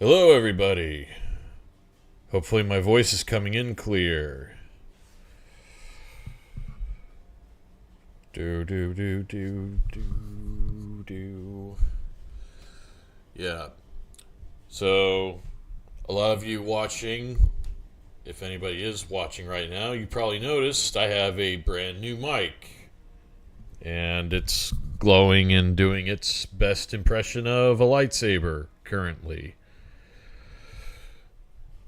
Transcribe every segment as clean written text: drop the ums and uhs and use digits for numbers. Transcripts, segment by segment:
Hello, everybody. Hopefully, my voice is coming in clear. Do. Yeah. So, a lot of you watching, if anybody is watching right now, you probably noticed I have a brand new mic. And it's glowing and doing its best impression of a lightsaber currently.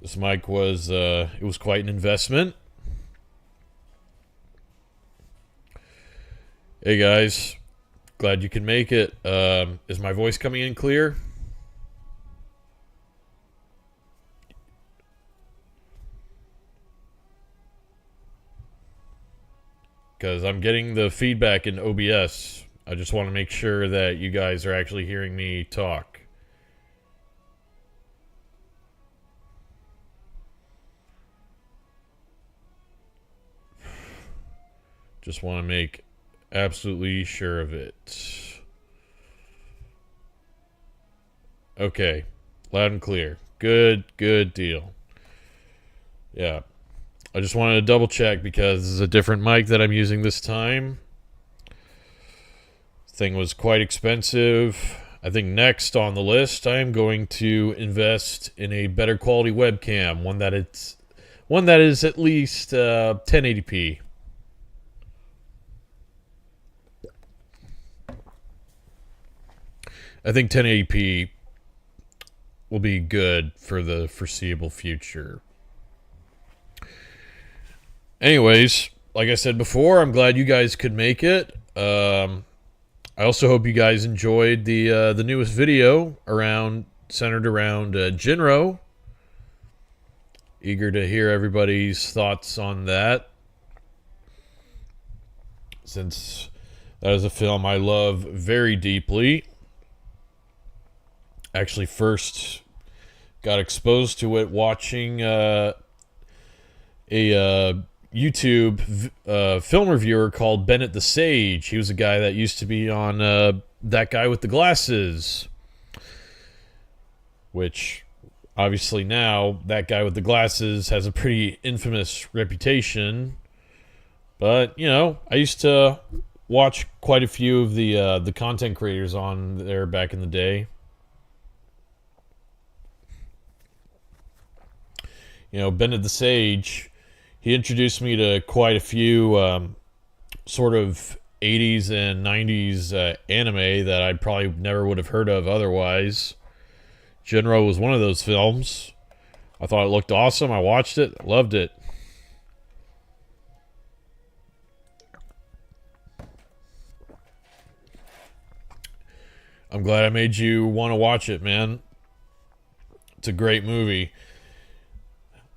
This mic was it was quite an investment. Hey guys, glad you can make it. Is my voice coming in clear? Because I'm getting the feedback in OBS. I just want to make sure that you guys are actually hearing me talk. Just want to make absolutely sure of it. Okay, loud and clear. Good deal. Yeah. I just wanted to double check because this is a different mic that I'm using this time. This thing was quite expensive. I think next on the list I am going to invest in a better quality webcam, one that is at least 1080p. I think 1080p will be good for the foreseeable future. Anyways, like I said before, I'm glad you guys could make it. I also hope you guys enjoyed the newest video centered around Jin-Roh. Eager to hear everybody's thoughts on that, since that is a film I love very deeply. Actually, first got exposed to it watching a YouTube film reviewer called Bennett the Sage. He was a guy that used to be on That Guy with the Glasses, which obviously now That Guy with the Glasses has a pretty infamous reputation. But, you know, I used to watch quite a few of the content creators on there back in the day. You know, Bennett the Sage, he introduced me to quite a few sort of 80s and 90s anime that I probably never would have heard of otherwise. Jin-Roh was one of those films. I thought it looked awesome. I watched it. Loved it. I'm glad I made you want to watch it, man. It's a great movie.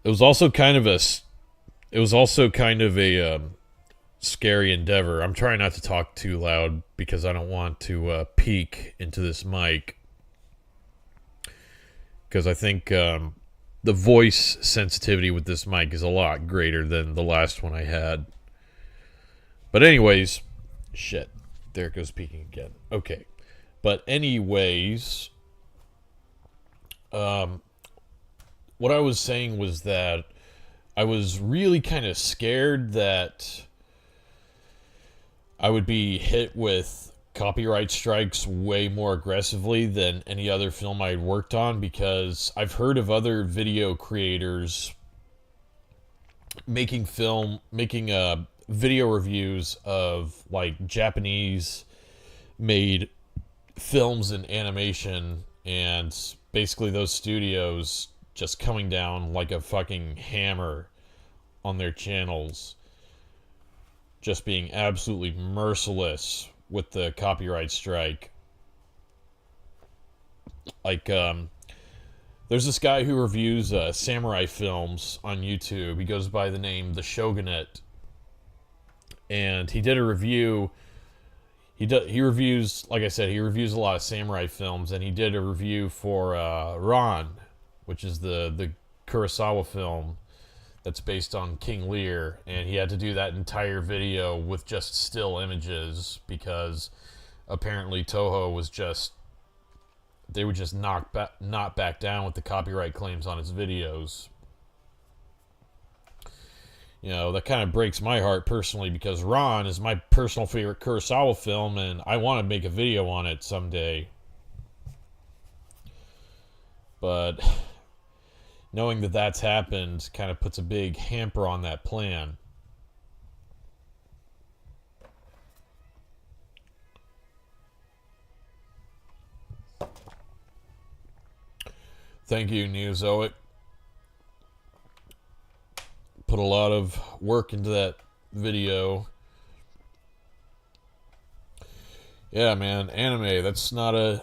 It was also kind of a scary endeavor. I'm trying not to talk too loud because I don't want to peek into this mic. Because I think the voice sensitivity with this mic is a lot greater than the last one I had. But anyways, shit. There it goes peeking again. Okay. But anyways, what I was saying was that I was really kind of scared that I would be hit with copyright strikes way more aggressively than any other film I had worked on, because I've heard of other video creators making video reviews of like Japanese made films and animation, and basically those studios just coming down like a fucking hammer on their channels, just being absolutely merciless with the copyright strike. Like, there's this guy who reviews samurai films on YouTube. He goes by the name The Shogunate, and he did a review. He reviews, like I said, he reviews a lot of samurai films, and he did a review for Ran, which is the Kurosawa film that's based on King Lear, and he had to do that entire video with just still images because apparently Toho was just they would just not back down with the copyright claims on his videos. You know, that kind of breaks my heart personally because Ron is my personal favorite Kurosawa film and I want to make a video on it someday. But knowing that that's happened kind of puts a big hamper on that plan. Thank you, Neozoic. Put a lot of work into that video. Yeah, man, anime, that's not a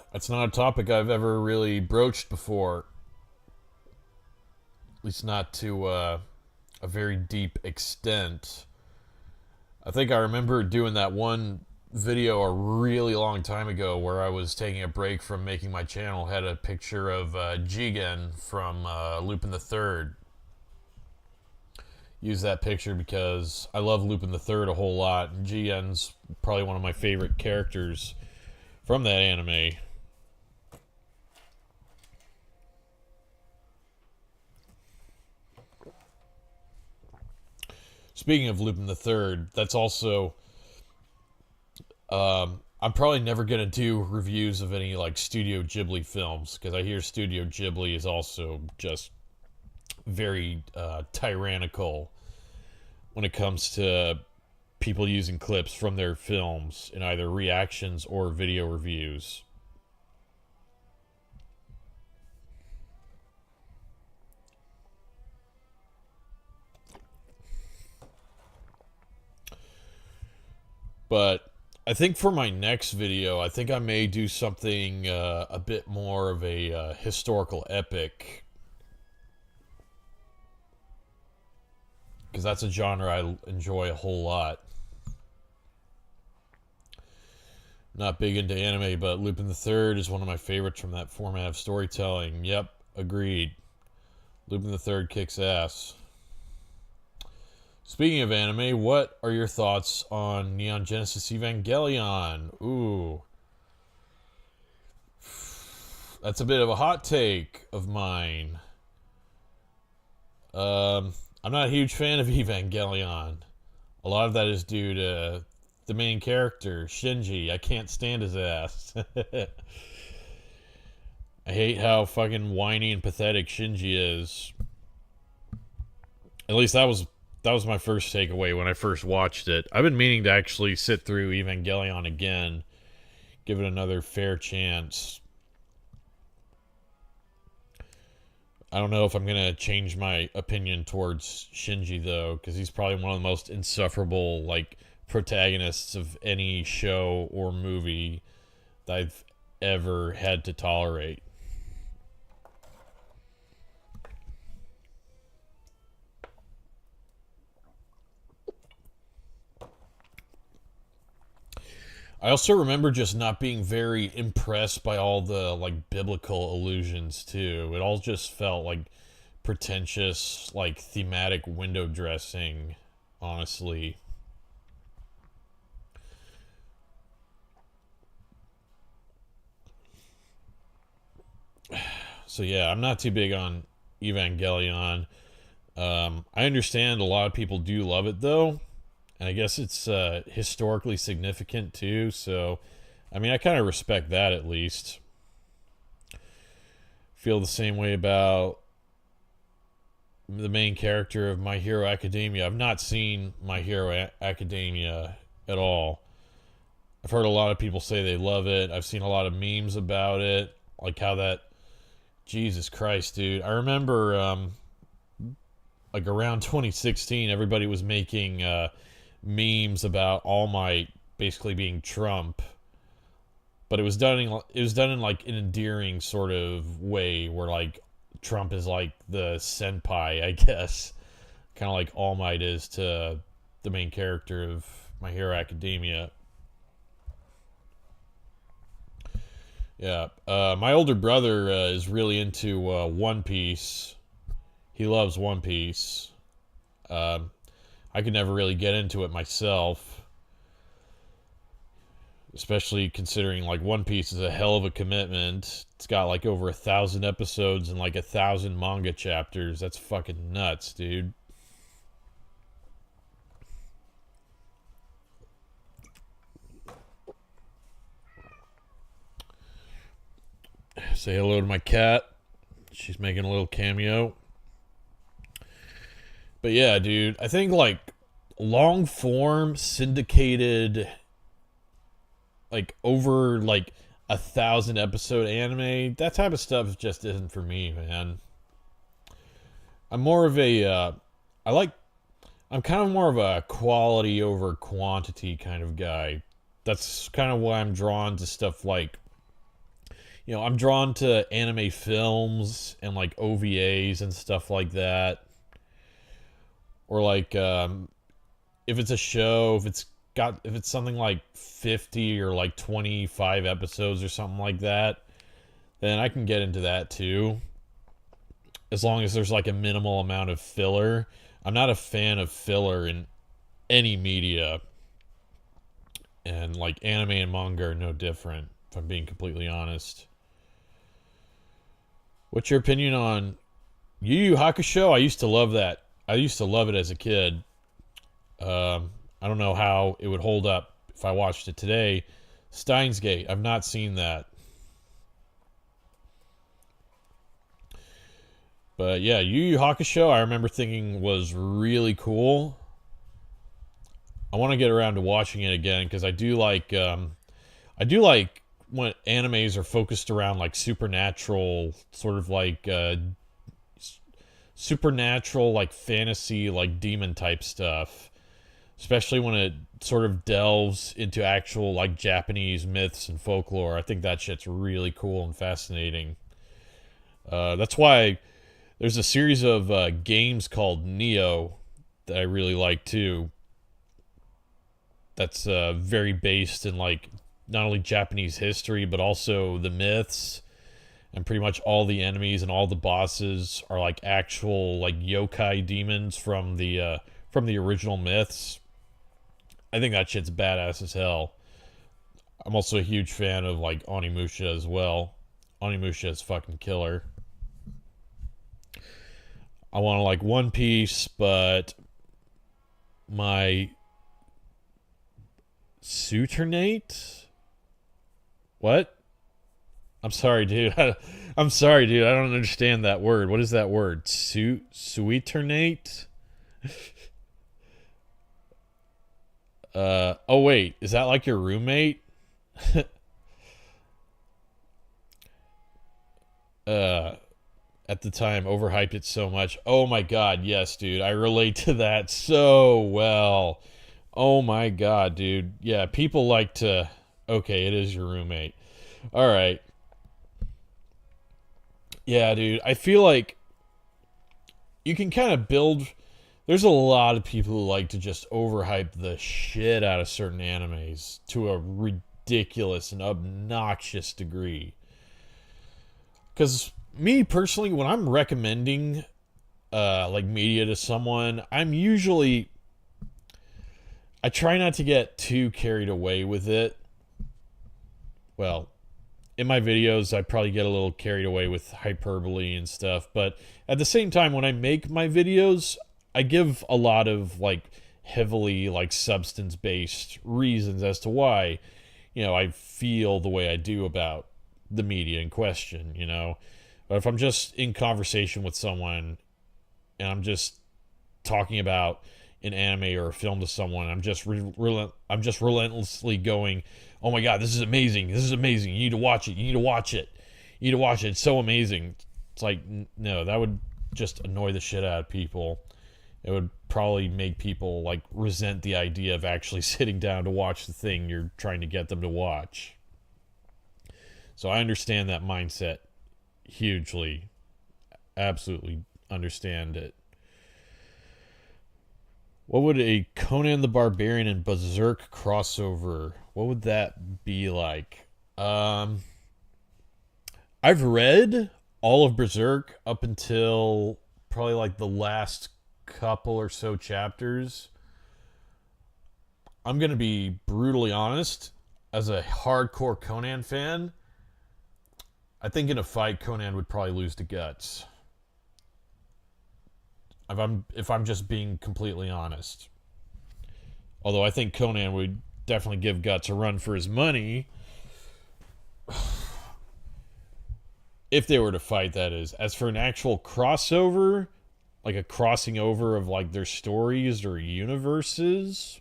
topic I've ever really broached before. At least not to a very deep extent. I think I remember doing that one video a really long time ago where I was taking a break from making my channel, had a picture of Jigen from Lupin the Third. Use that picture because I love Lupin the Third a whole lot, and Jigen's probably one of my favorite characters from that anime. Speaking of Lupin the Third, that's also I'm probably never gonna do reviews of any like Studio Ghibli films because I hear Studio Ghibli is also just very tyrannical when it comes to people using clips from their films in either reactions or video reviews. But I think for my next video, I think I may do something a bit more of a historical epic. Because that's a genre I enjoy a whole lot. Not big into anime, but Lupin the Third is one of my favorites from that format of storytelling. Yep, agreed. Lupin the Third kicks ass. Speaking of anime, what are your thoughts on Neon Genesis Evangelion? Ooh. That's a bit of a hot take of mine. I'm not a huge fan of Evangelion. A lot of that is due to the main character, Shinji. I can't stand his ass. I hate how fucking whiny and pathetic Shinji is. At least that was my first takeaway when I first watched it. I've been meaning to actually sit through Evangelion again, give it another fair chance. I don't know if I'm going to change my opinion towards Shinji, though, because he's probably one of the most insufferable, like, protagonists of any show or movie that I've ever had to tolerate. I also remember just not being very impressed by all the like biblical allusions too. It all just felt like pretentious, like thematic window dressing, honestly. So yeah, I'm not too big on Evangelion. I understand a lot of people do love it though. And I guess it's historically significant too, so I mean, I kind of respect that at least. Feel the same way about the main character of My Hero Academia. I've not seen My Hero Academia at all. I've heard a lot of people say they love it. I've seen a lot of memes about it, like how that. Jesus Christ, dude! I remember, like around 2016, everybody was making. Memes about All Might basically being Trump, but it was done in like an endearing sort of way where like Trump is like the senpai, I guess, kind of like All Might is to the main character of My Hero Academia. Yeah, my older brother is really into One Piece. He loves One Piece. I could never really get into it myself. especially considering like One Piece is a hell of a commitment. It's got like over 1,000 episodes and like 1,000 manga chapters. That's fucking nuts, dude. Say hello to my cat. She's making a little cameo. But yeah, dude, I think like long form syndicated, like over like 1,000 episode anime, that type of stuff just isn't for me, man. I'm more of a I like I'm kind of more of a quality over quantity kind of guy. That's kind of why I'm drawn to stuff like, I'm drawn to anime films and like OVAs and stuff like that. Or like if it's a show, if it's something like 50 or like 25 episodes or something like that, then I can get into that too. As long as there's like a minimal amount of filler. I'm not a fan of filler in any media. And like anime and manga are no different, if I'm being completely honest. What's your opinion on Yu Yu Hakusho? I used to love that. I used to love it as a kid. I don't know how it would hold up if I watched it today. Steins Gate, I've not seen that. But yeah, Yu Yu Hakusho, I remember thinking was really cool. I want to get around to watching it again because I do like when animes are focused around like supernatural, sort of like supernatural, like fantasy, like demon type stuff. Especially when it sort of delves into actual like Japanese myths and folklore. I think that shit's really cool and fascinating. That's why there's a series of games called Neo that I really like too. That's very based in like not only Japanese history but also the myths, and pretty much all the enemies and all the bosses are like actual like yokai demons from the original myths. I think that shit's badass as hell. I'm also a huge fan of like Onimusha as well. Onimusha is fucking killer. I want to like One Piece, but my Suternate? What? I'm sorry, dude. I'm sorry, dude. I don't understand that word. What is that word? Sweeternate? Oh wait, is that like your roommate? At the time, overhyped it so much. Oh my god, yes, dude. I relate to that so well. Oh my god, dude. Yeah, people like to. Okay, it is your roommate. All right. Yeah, dude. I feel like you can kind of build. There's a lot of people who like to just overhype the shit out of certain animes to a ridiculous and obnoxious degree. Because me personally, when I'm recommending like media to someone, I try not to get too carried away with it. Well, in my videos, I probably get a little carried away with hyperbole and stuff, but at the same time, when I make my videos, I give a lot of like heavily like substance-based reasons as to why, I feel the way I do about the media in question, But if I'm just in conversation with someone and I'm just talking about an anime or a film to someone, I'm just relentlessly going, "Oh my god, this is amazing. This is amazing. You need to watch it. You need to watch it. You need to watch it. It's so amazing." It's like, no, that would just annoy the shit out of people. It would probably make people like resent the idea of actually sitting down to watch the thing you're trying to get them to watch. So I understand that mindset hugely. Absolutely understand it. What would a Conan the Barbarian and Berserk crossover, what would that be like? I've read all of Berserk up until probably like the last couple or so chapters. I'm going to be brutally honest. as a hardcore Conan fan, I think in a fight Conan would probably lose to Guts. If I'm just being completely honest. Although I think Conan would definitely give Guts a run for his money if they were to fight, that is. As for an actual crossover, like a crossing over of like their stories or universes,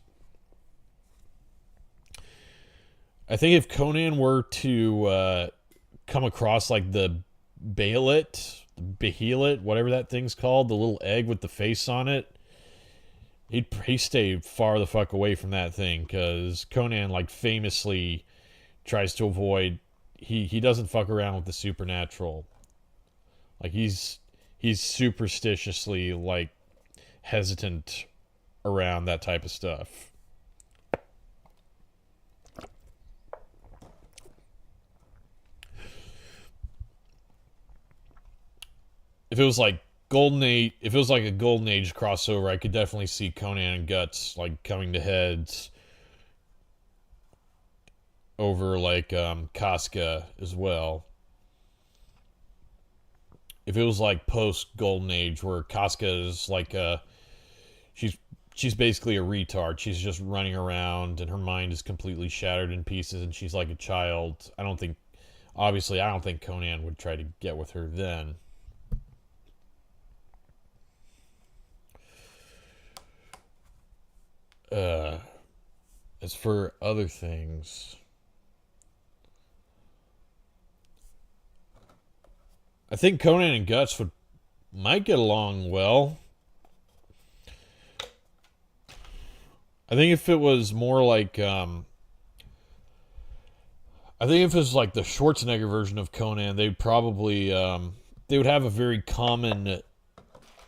I think if Conan were to come across like the Behelit, whatever that thing's called, the little egg with the face on it, he stay far the fuck away from that thing, because Conan like famously tries to avoid. He doesn't fuck around with the supernatural. Like he's superstitiously like hesitant around that type of stuff. If it was like if it was like a Golden Age crossover, I could definitely see Conan and Guts like coming to heads over like Casca as well. If it was like post Golden Age, where Casca is like she's she's basically a retard. She's just running around and her mind is completely shattered in pieces and she's like a child. I don't think Conan would try to get with her then. Uh, as for other things, I think Conan and Guts might get along well. I think if it was more like, I think if it was like the Schwarzenegger version of Conan, they'd probably, they would have a very common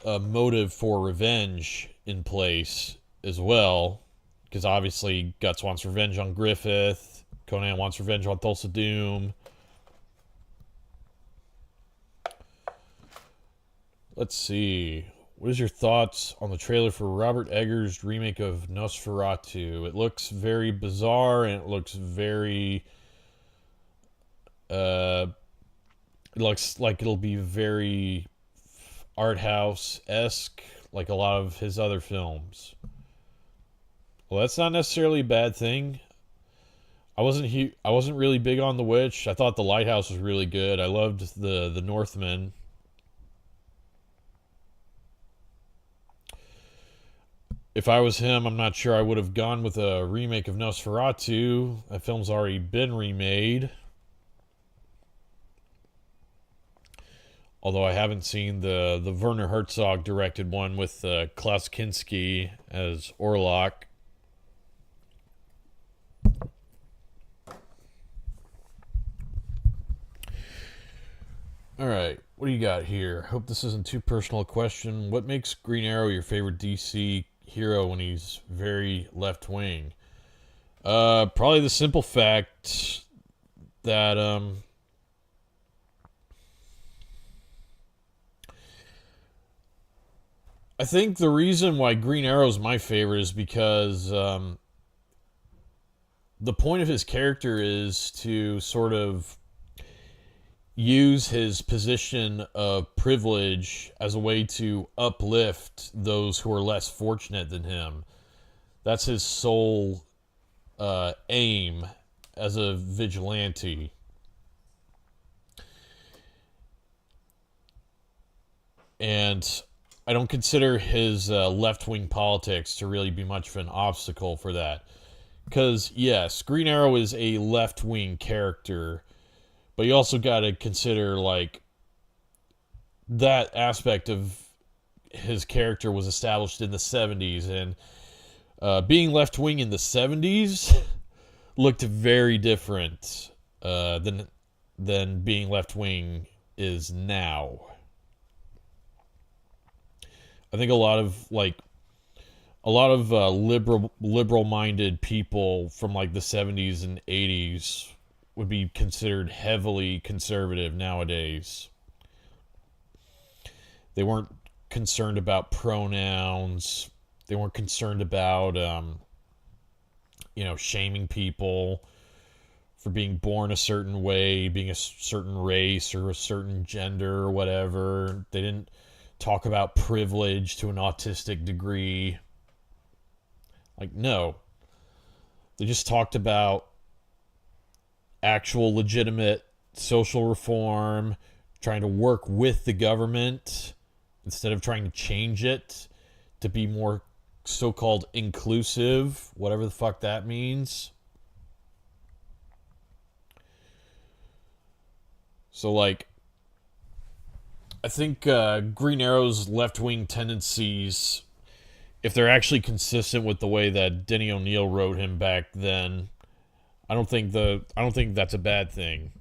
motive for revenge in place as well. Because obviously Guts wants revenge on Griffith, Conan wants revenge on Thulsa Doom. Let's see. What is your thoughts on the trailer for Robert Eggers' remake of Nosferatu? It looks very bizarre and it looks very it looks like it'll be very art house-esque like a lot of his other films. Well, that's not necessarily a bad thing. I wasn't really big on The Witch. I thought The Lighthouse was really good. I loved the Northman. If I was him, I'm not sure I would have gone with a remake of Nosferatu. That film's already been remade. Although I haven't seen the Werner Herzog directed one with Klaus Kinski as Orlok. All right, what do you got here? Hope this isn't too personal a question. What makes Green Arrow your favorite DC hero when he's very left wing? Probably the simple fact that I think the reason why Green Arrow is my favorite is because the point of his character is to sort of use his position of privilege as a way to uplift those who are less fortunate than him. That's his sole aim as a vigilante. And I don't consider his left-wing politics to really be much of an obstacle for that. Because, yes, Green Arrow is a left-wing character, but you also got to consider, like, that aspect of his character was established in the 70s, and being left-wing in the 70s looked very different than being left-wing is now. I think a lot of liberal-minded people from like the 70s and 80s would be considered heavily conservative nowadays. They weren't concerned about pronouns. They weren't concerned about shaming people. for being born a certain way, being a certain race or a certain gender or whatever. They didn't talk about privilege to an autistic degree. Like, no. They just talked about actual legitimate social reform, trying to work with the government instead of trying to change it to be more so-called inclusive, whatever the fuck that means. So, like, I think Green Arrow's left-wing tendencies, if they're actually consistent with the way that Denny O'Neil wrote him back then, I don't think that's a bad thing.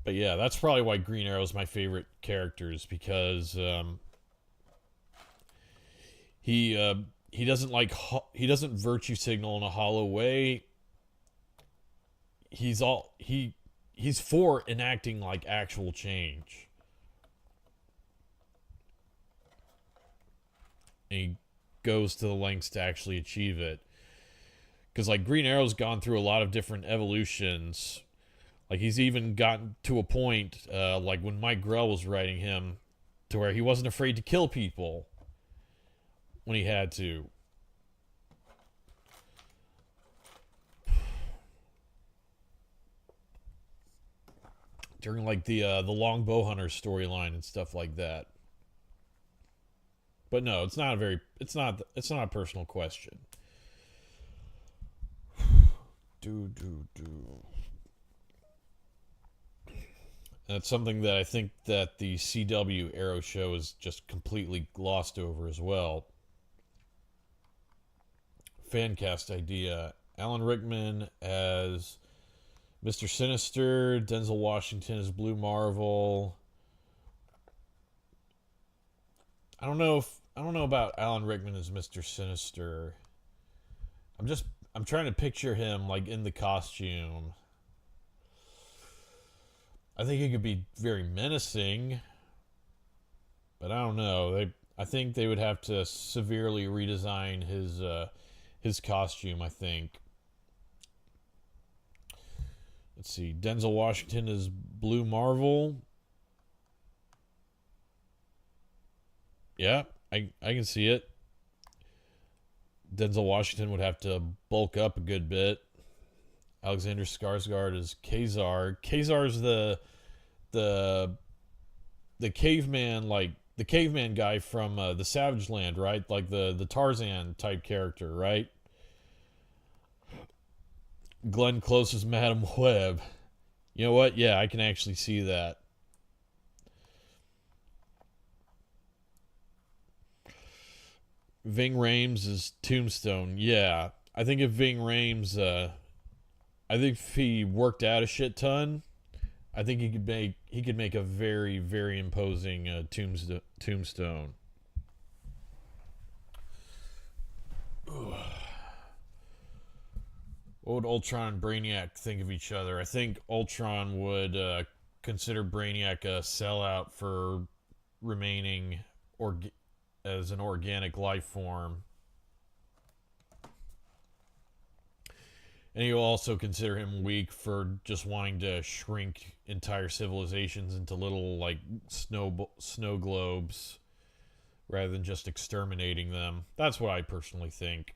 But yeah, that's probably why Green Arrow is my favorite characters, because he doesn't he doesn't virtue signal in a hollow way. He's for enacting like actual change. And he goes to the lengths to actually achieve it. Because like Green Arrow's gone through a lot of different evolutions. Like he's even gotten to a point, like when Mike Grell was writing him, to where he wasn't afraid to kill people when he had to. During like the Long Bowhunter storyline and stuff like that. But no, it's not a personal question. That's something that I think that the CW Arrow show is just completely glossed over as well. Fancast idea. Alan Rickman as Mr. Sinister, Denzel Washington as Blue Marvel. I don't know about Alan Rickman as Mr. Sinister. I'm trying to picture him like in the costume. I think he could be very menacing, but I don't know. I think they would have to severely redesign his costume, I think. Let's see. Denzel Washington is Blue Marvel. Yeah, I can see it. Denzel Washington would have to bulk up a good bit. Alexander Skarsgård is Kazar. Kazar's the caveman, like the caveman guy from the Savage Land, right? Like the Tarzan type character, right? Glenn Close is Madam Web. You know what? Yeah, I can actually see that. Ving Rhames is Tombstone. Yeah, I think if Ving Rhames, I think if he worked out a shit ton, I think he could make a very very imposing Tombstone. What would Ultron and Brainiac think of each other? I think Ultron would consider Brainiac a sellout for remaining as an organic life form. And he'll also consider him weak for just wanting to shrink entire civilizations into little like snow globes rather than just exterminating them. That's what I personally think.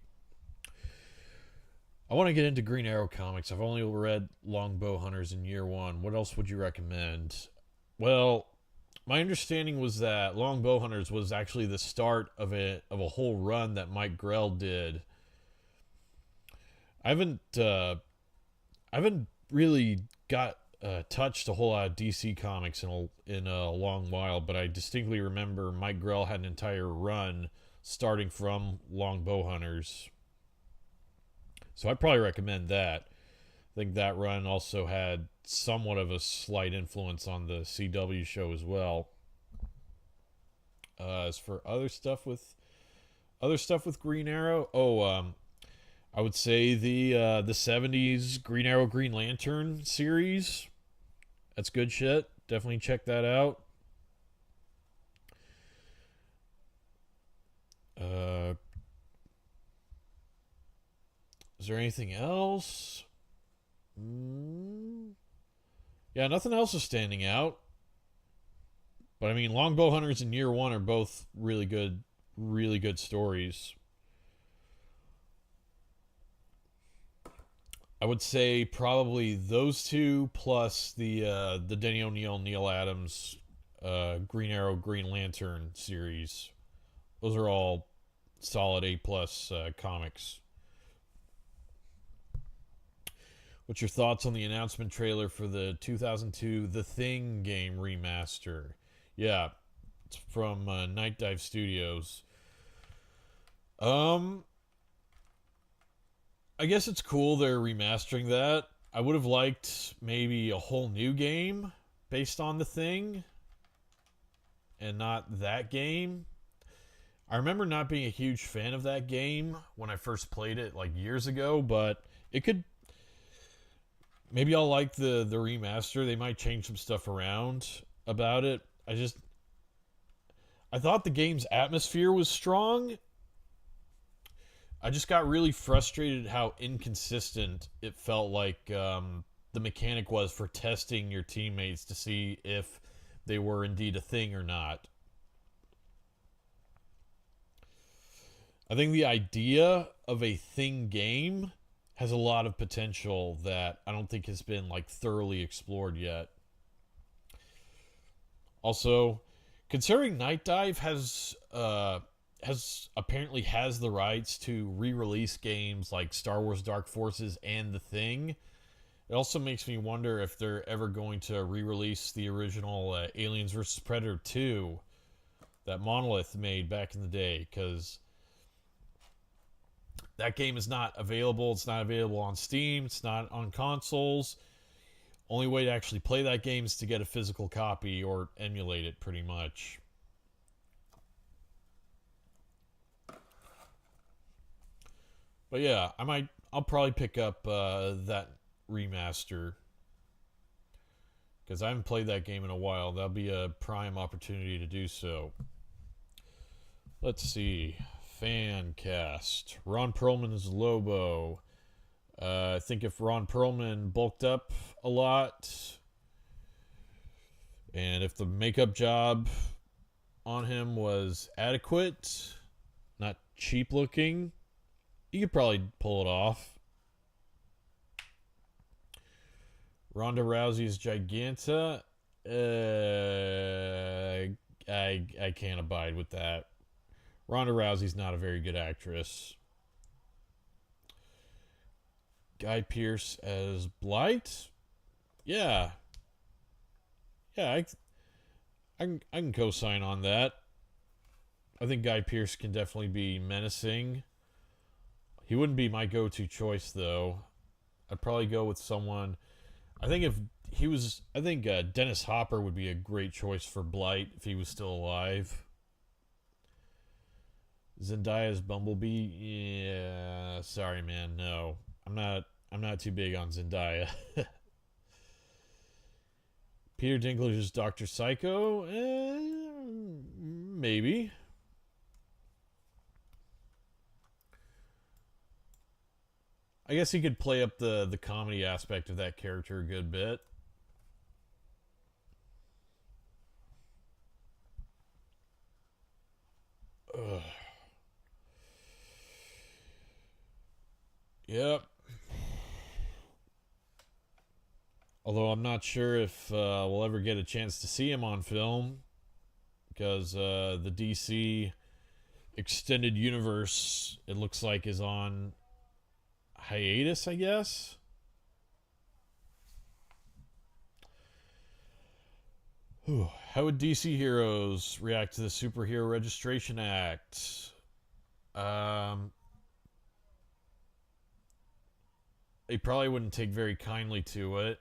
I want to get into Green Arrow comics. I've only read Long Bowhunters in year one. What else would you recommend? Well, my understanding was that Long Bowhunters was actually the start of a whole run that Mike Grell did. I haven't really got touched a whole lot of DC comics in a long while, but I distinctly remember Mike Grell had an entire run starting from Long Bowhunters. So I'd probably recommend that. I think that run also had somewhat of a slight influence on the CW show as well. As for other stuff with Green Arrow, I would say the 70s Green Arrow Green Lantern series. That's good shit. Definitely check that out. Is there anything else? Mm, yeah, nothing else is standing out. But I mean, Longbow Hunters and Year One are both really good stories. I would say probably those two plus the Denny O'Neil, Neil Adams, Green Arrow, Green Lantern series. Those are all solid A plus comics. What's your thoughts on the announcement trailer for the 2002 The Thing game remaster? Yeah, it's from Night Dive Studios. Um, I guess it's cool they're remastering that. I would have liked maybe a whole new game based on The Thing and not that game. I remember not being a huge fan of that game when I first played it like years ago, but it could maybe I'll like the remaster. They might change some stuff around about it. I thought the game's atmosphere was strong. I just got really frustrated how inconsistent it felt like the mechanic was for testing your teammates to see if they were indeed a thing or not. I think the idea of a thing game has a lot of potential that I don't think has been like thoroughly explored yet. Also, considering Night Dive has apparently has the rights to re-release games like Star Wars Dark Forces and The Thing, it also makes me wonder if they're ever going to re-release the original Aliens vs Predator 2 that Monolith made back in the day, because that game is not available. It's not available on Steam. It's not on consoles. Only way to actually play that game is to get a physical copy or emulate it, pretty much. But yeah, I'll probably pick up that remaster because I haven't played that game in a while. That'll be a prime opportunity to do so. Let's see. Fan cast. Ron Perlman is Lobo. I think if Ron Perlman bulked up a lot, and if the makeup job on him was adequate, not cheap looking, he could probably pull it off. Ronda Rousey's Giganta. I can't abide with that. Ronda Rousey's not a very good actress. Guy Pearce as Blight. Yeah, yeah, I can co-sign on that. I think Guy Pearce can definitely be menacing. He wouldn't be my go-to choice though. I'd probably go with someone. I think if he was, I think Dennis Hopper would be a great choice for Blight if he was still alive. Zendaya's Bumblebee. Yeah, sorry, man. No, I'm not too big on Zendaya. Peter Dinklage's Doctor Psycho. Maybe. I guess he could play up the comedy aspect of that character a good bit. Ugh. Yep. Although I'm not sure if we'll ever get a chance to see him on film because the DC extended universe, it looks like, is on hiatus, I guess. Whew. How would DC heroes react to the Superhero Registration Act? Um, they probably wouldn't take very kindly to it.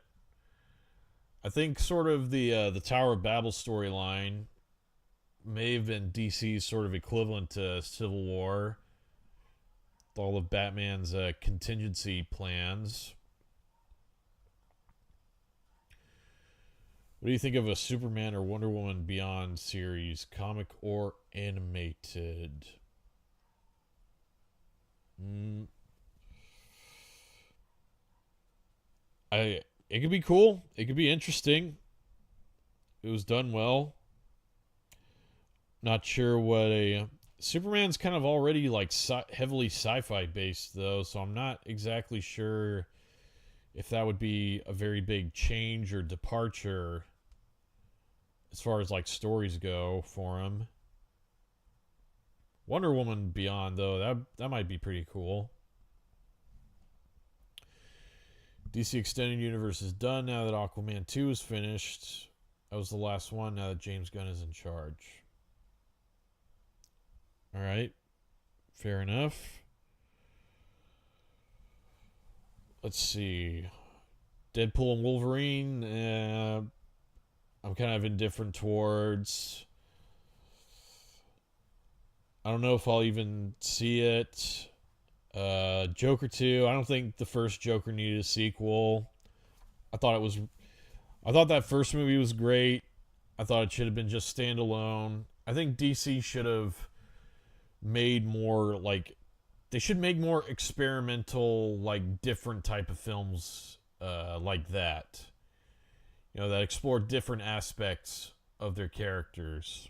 I think sort of the Tower of Babel storyline may have been DC's sort of equivalent to Civil War, with all of Batman's contingency plans. What do you think of a Superman or Wonder Woman Beyond series, comic or animated? Mm, it could be cool. It could be interesting. It was done well. Not sure what a Superman's kind of already like heavily sci-fi based though, so I'm not exactly sure if that would be a very big change or departure as far as like stories go for him. Wonder Woman Beyond though, that might be pretty cool. DC Extended Universe is done now that Aquaman 2 is finished. That was the last one now that James Gunn is in charge. All right. Fair enough. Let's see. Deadpool and Wolverine, I'm kind of indifferent towards. I don't know if I'll even see it. Joker 2, I don't think the first Joker needed a sequel. I thought that first movie was great. I thought it should have been just standalone. I think DC should have made more like they should make more experimental, like different type of films like that. You know, that explore different aspects of their characters.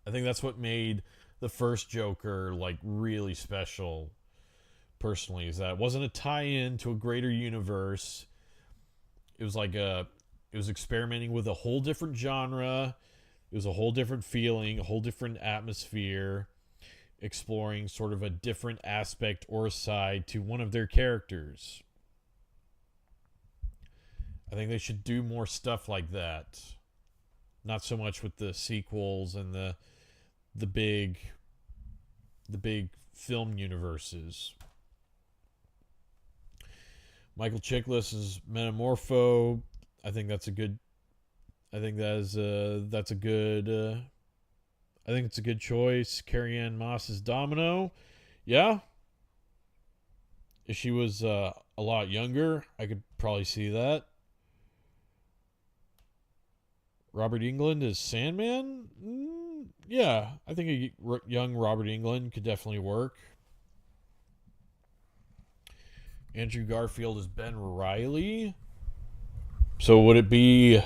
I think that's what made the first Joker like really special. Personally, is that it wasn't a tie-in to a greater universe. It was like it was experimenting with a whole different genre. It was a whole different feeling, a whole different atmosphere, exploring sort of a different aspect or side to one of their characters. I think they should do more stuff like that. Not so much with the sequels and the big film universes. Michael Chiklis is Metamorpho. I think that's a good. I think that's a good. I think it's a good choice. Carrie Ann Moss is Domino. Yeah. If she was a lot younger, I could probably see that. Robert Englund is Sandman. Yeah, I think a young Robert Englund could definitely work. Andrew Garfield is Ben Reilly. So would it be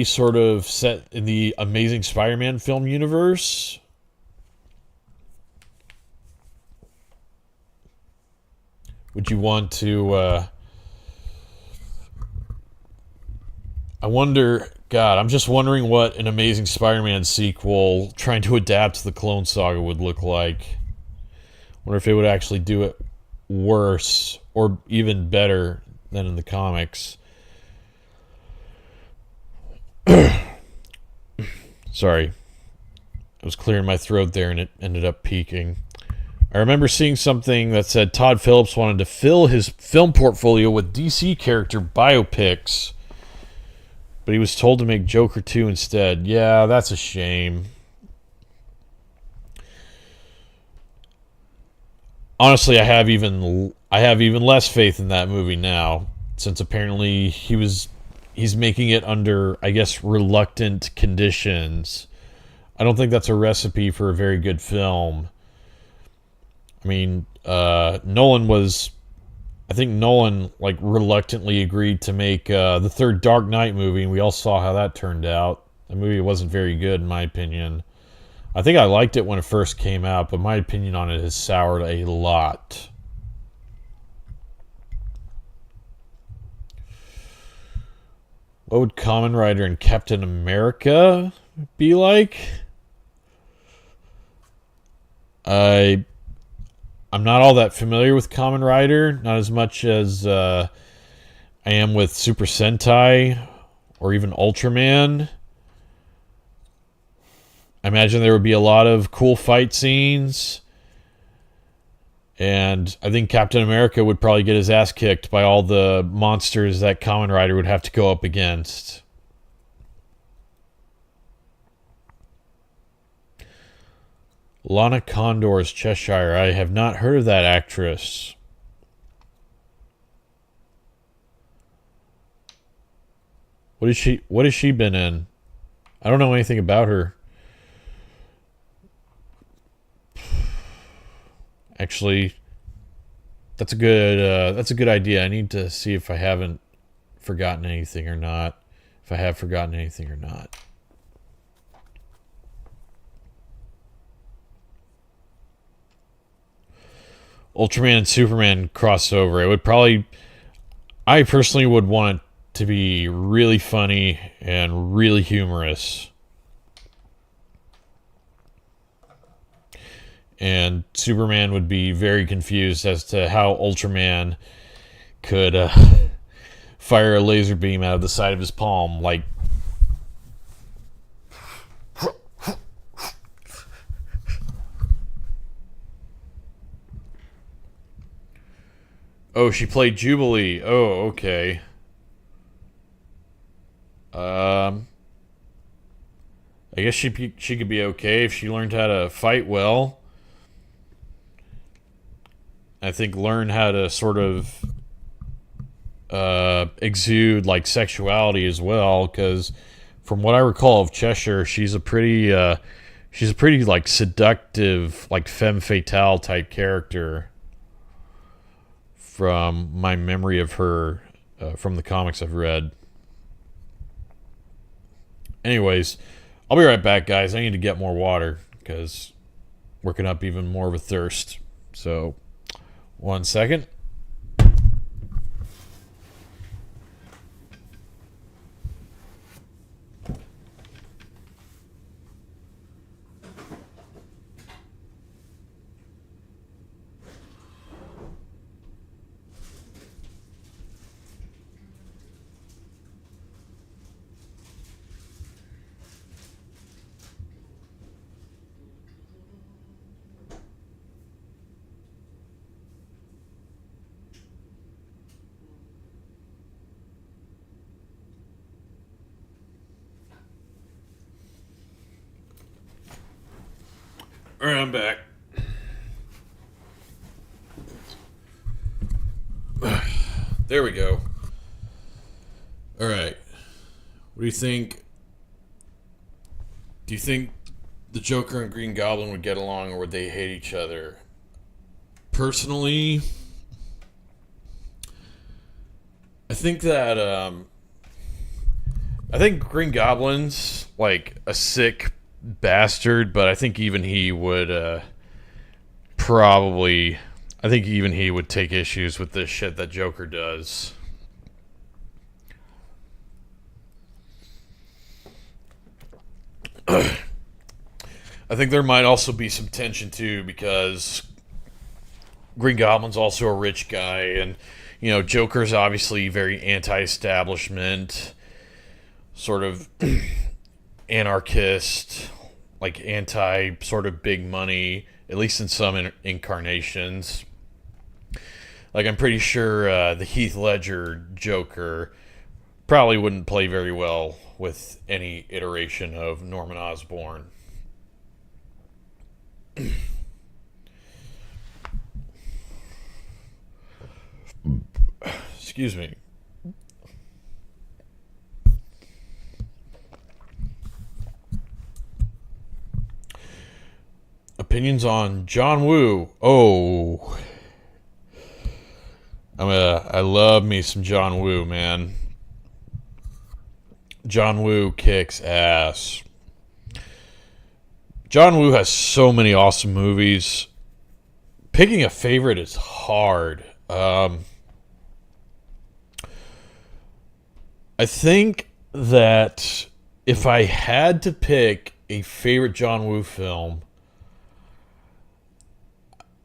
sort of set in the Amazing Spider-Man film universe? Would you want to I wonder, God, I'm just wondering what an Amazing Spider-Man sequel trying to adapt to the Clone Saga would look like. Wonder if it would actually do it worse or even better than in the comics. Sorry. I was clearing my throat there and it ended up peaking. I remember seeing something that said Todd Phillips wanted to fill his film portfolio with DC character biopics, but he was told to make Joker 2 instead. Yeah, that's a shame. Honestly, I have even less faith in that movie now, since apparently he's making it under, I guess, reluctant conditions. I don't think that's a recipe for a very good film. I mean, Nolan like reluctantly agreed to make the third Dark Knight movie, and we all saw how that turned out. The movie wasn't very good, in my opinion. I think I liked it when it first came out, but my opinion on it has soured a lot. What would Kamen Rider and Captain America be like? I'm not all that familiar with Kamen Rider, not as much as I am with Super Sentai or even Ultraman. I imagine there would be a lot of cool fight scenes. And I think Captain America would probably get his ass kicked by all the monsters that Kamen Rider would have to go up against. Lana Condor's Cheshire. I have not heard of that actress. What has she been in? I don't know anything about her. Actually, That's a good idea. I need to see if I haven't forgotten anything or not. If I have forgotten anything or not. Ultraman and Superman crossover. It would probably. I personally would want it to be really funny and really humorous. And Superman would be very confused as to how Ultraman could fire a laser beam out of the side of his palm. Like, oh, she played Jubilee. Oh, okay. I guess she could be okay if she learned how to fight well. I think learn how to sort of exude like sexuality as well. Because from what I recall of Cheshire, she's a pretty like seductive, like femme fatale type character. From my memory of her from the comics I've read. Anyways, I'll be right back, guys. I need to get more water because working up even more of a thirst. So, 1 second. All right, I'm back. There we go. All right. What do you think? Do you think the Joker and Green Goblin would get along, or would they hate each other? Personally, I think that I think Green Goblin's like a sick bastard, but I think even he would probably. I think even he would take issues with this shit that Joker does. I think there might also be some tension too, because Green Goblin's also a rich guy, and Joker's obviously very anti-establishment, sort of anarchist, like anti sort of big money, at least in some incarnations. Like, I'm pretty sure the Heath Ledger Joker probably wouldn't play very well with any iteration of Norman Osborn. Excuse me. Opinions on John Woo. Oh, I love me some John Woo, man. John Woo kicks ass. John Woo has so many awesome movies. Picking a favorite is hard. I think that if I had to pick a favorite John Woo film,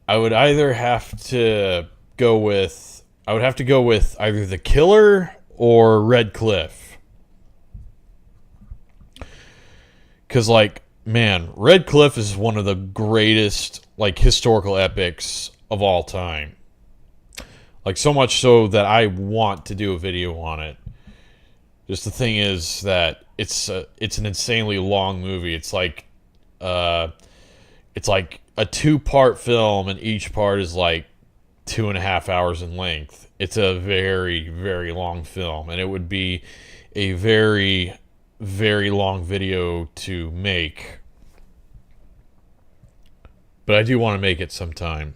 I would either have to go with either The Killer or Red Cliff. Cause like, man, Red Cliff is one of the greatest like historical epics of all time. Like, so much so that I want to do a video on it. Just the thing is that it's an insanely long movie. It's like a 2-part film, and each part is like 2.5 hours in length. It's a very, very long film, and it would be a very, very long video to make. But I do want to make it sometime.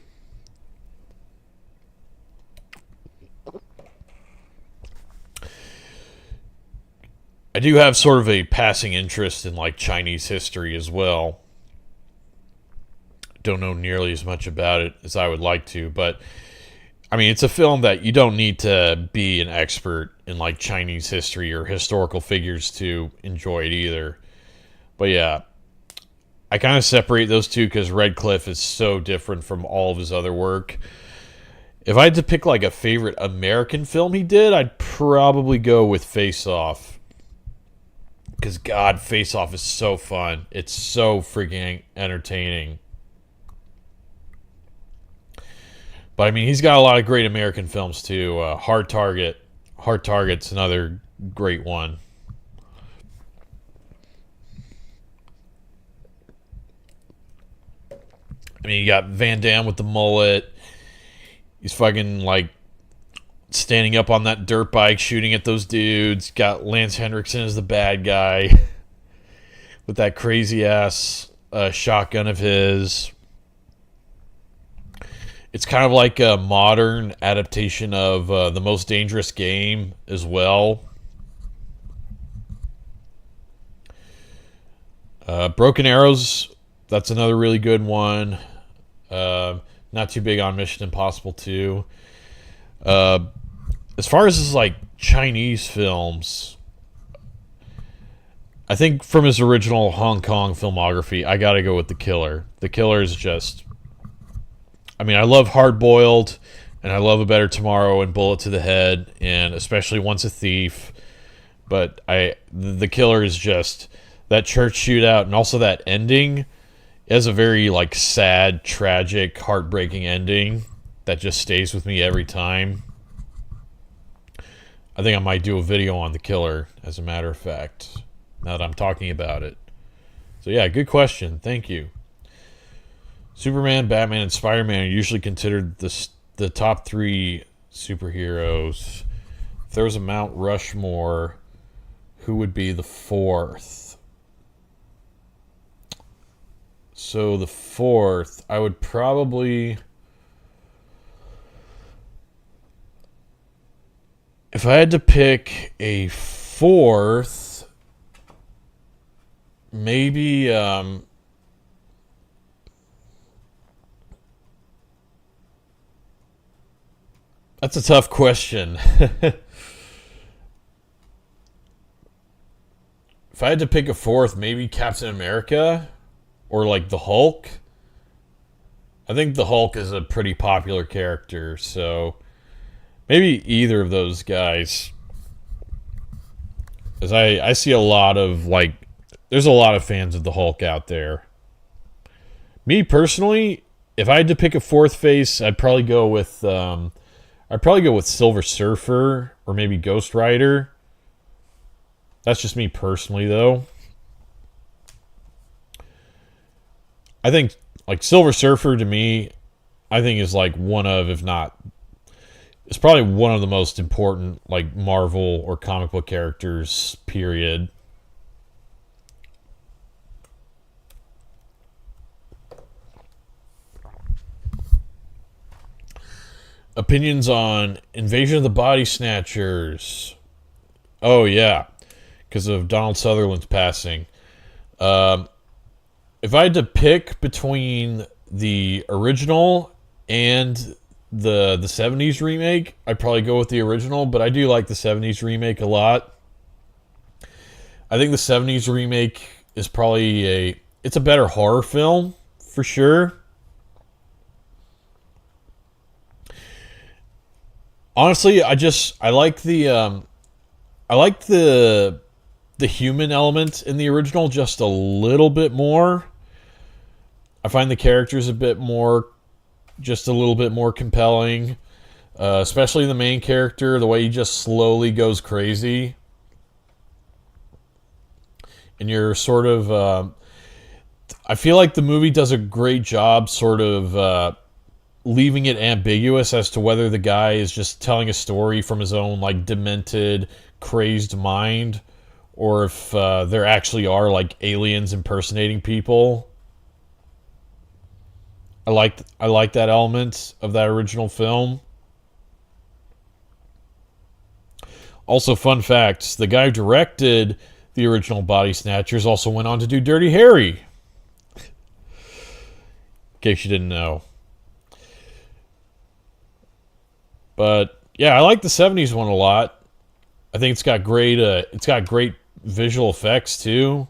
I do have sort of a passing interest in like Chinese history as well. Don't know nearly as much about it as I would like to, but I mean, it's a film that you don't need to be an expert in like Chinese history or historical figures to enjoy it either. But yeah, I kind of separate those two because Red Cliff is so different from all of his other work. If I had to pick like a favorite American film he did, I'd probably go with Face Off. Because God, Face Off is so fun. It's so freaking entertaining. But I mean, he's got a lot of great American films too. Hard Target. Hard Target's another great one. I mean, you got Van Damme with the mullet. He's fucking like standing up on that dirt bike, shooting at those dudes. Got Lance Henriksen as the bad guy with that crazy ass shotgun of his. It's kind of like a modern adaptation of The Most Dangerous Game as well. Broken Arrows, that's another really good one. Not too big on Mission Impossible 2. As far as his, like, Chinese films, I think from his original Hong Kong filmography, I gotta go with The Killer. The Killer is just... I mean, I love Hard Boiled, and I love A Better Tomorrow and Bullet to the Head, and especially Once a Thief. But The Killer is just that church shootout, and also that ending has a very like sad, tragic, heartbreaking ending that just stays with me every time. I think I might do a video on The Killer, as a matter of fact, now that I'm talking about it. So yeah, good question. Thank you. Superman, Batman, and Spider-Man are usually considered the top three superheroes. If there was a Mount Rushmore, who would be the fourth? So the fourth, I would probably... If I had to pick a fourth, maybe... That's a tough question. If I had to pick a fourth, maybe Captain America or like the Hulk. I think the Hulk is a pretty popular character, so maybe either of those guys. As I see a lot of like, there's a lot of fans of the Hulk out there. Me personally, if I had to pick a fourth face, I'd probably go with Silver Surfer or maybe Ghost Rider. That's just me personally, though. I think, like, Silver Surfer, to me, I think is, like, one of, if not... It's probably one of the most important, like, Marvel or comic book characters, period. Opinions on Invasion of the Body Snatchers. Oh, yeah. Because of Donald Sutherland's passing. If I had to pick between the original and the 70s remake, I'd probably go with the original, but I do like the 70s remake a lot. I think the 70s remake is probably it's a better horror film, for sure. Honestly, I like the human element in the original just a little bit more. I find the characters just a little bit more compelling, especially the main character, the way he just slowly goes crazy. And you're sort of, I feel like the movie does a great job sort of leaving it ambiguous as to whether the guy is just telling a story from his own like demented, crazed mind, or if there actually are like aliens impersonating people. I like that element of that original film. Also, fun facts: the guy who directed the original Body Snatchers also went on to do Dirty Harry. In case you didn't know. But yeah, I like the '70s one a lot. I think it's got great visual effects too.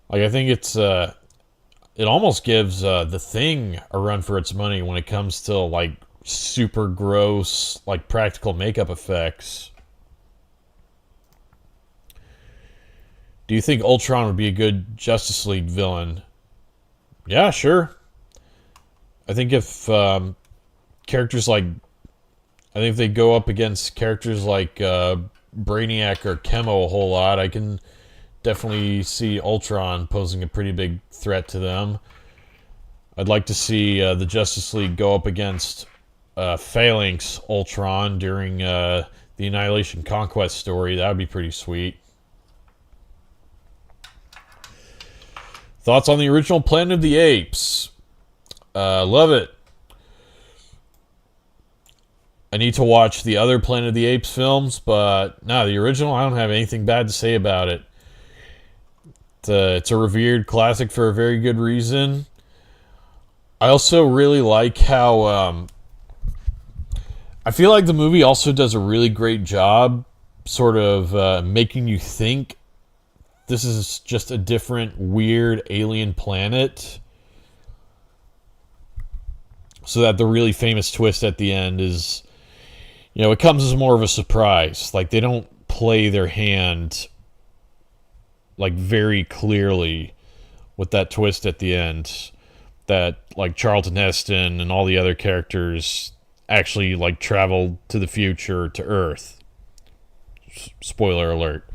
Like I think it almost gives The Thing a run for its money when it comes to like super gross like practical makeup effects. Do you think Ultron would be a good Justice League villain? Yeah, sure. I think if characters like I think if they go up against characters like Brainiac or Chemo a whole lot, I can definitely see Ultron posing a pretty big threat to them. I'd like to see the Justice League go up against Phalanx Ultron during the Annihilation Conquest story. That would be pretty sweet. Thoughts on the original Planet of the Apes? Love it. I need to watch the other Planet of the Apes films, but no, the original, I don't have anything bad to say about it. It's a revered classic for a very good reason. I also really like how I feel like the movie also does a really great job sort of making you think this is just a different weird alien planet, so that the really famous twist at the end is, it comes as more of a surprise. Like, they don't play their hand, like, very clearly with that twist at the end. That, like, Charlton Heston and all the other characters actually, like, travel to the future, to Earth. Spoiler alert.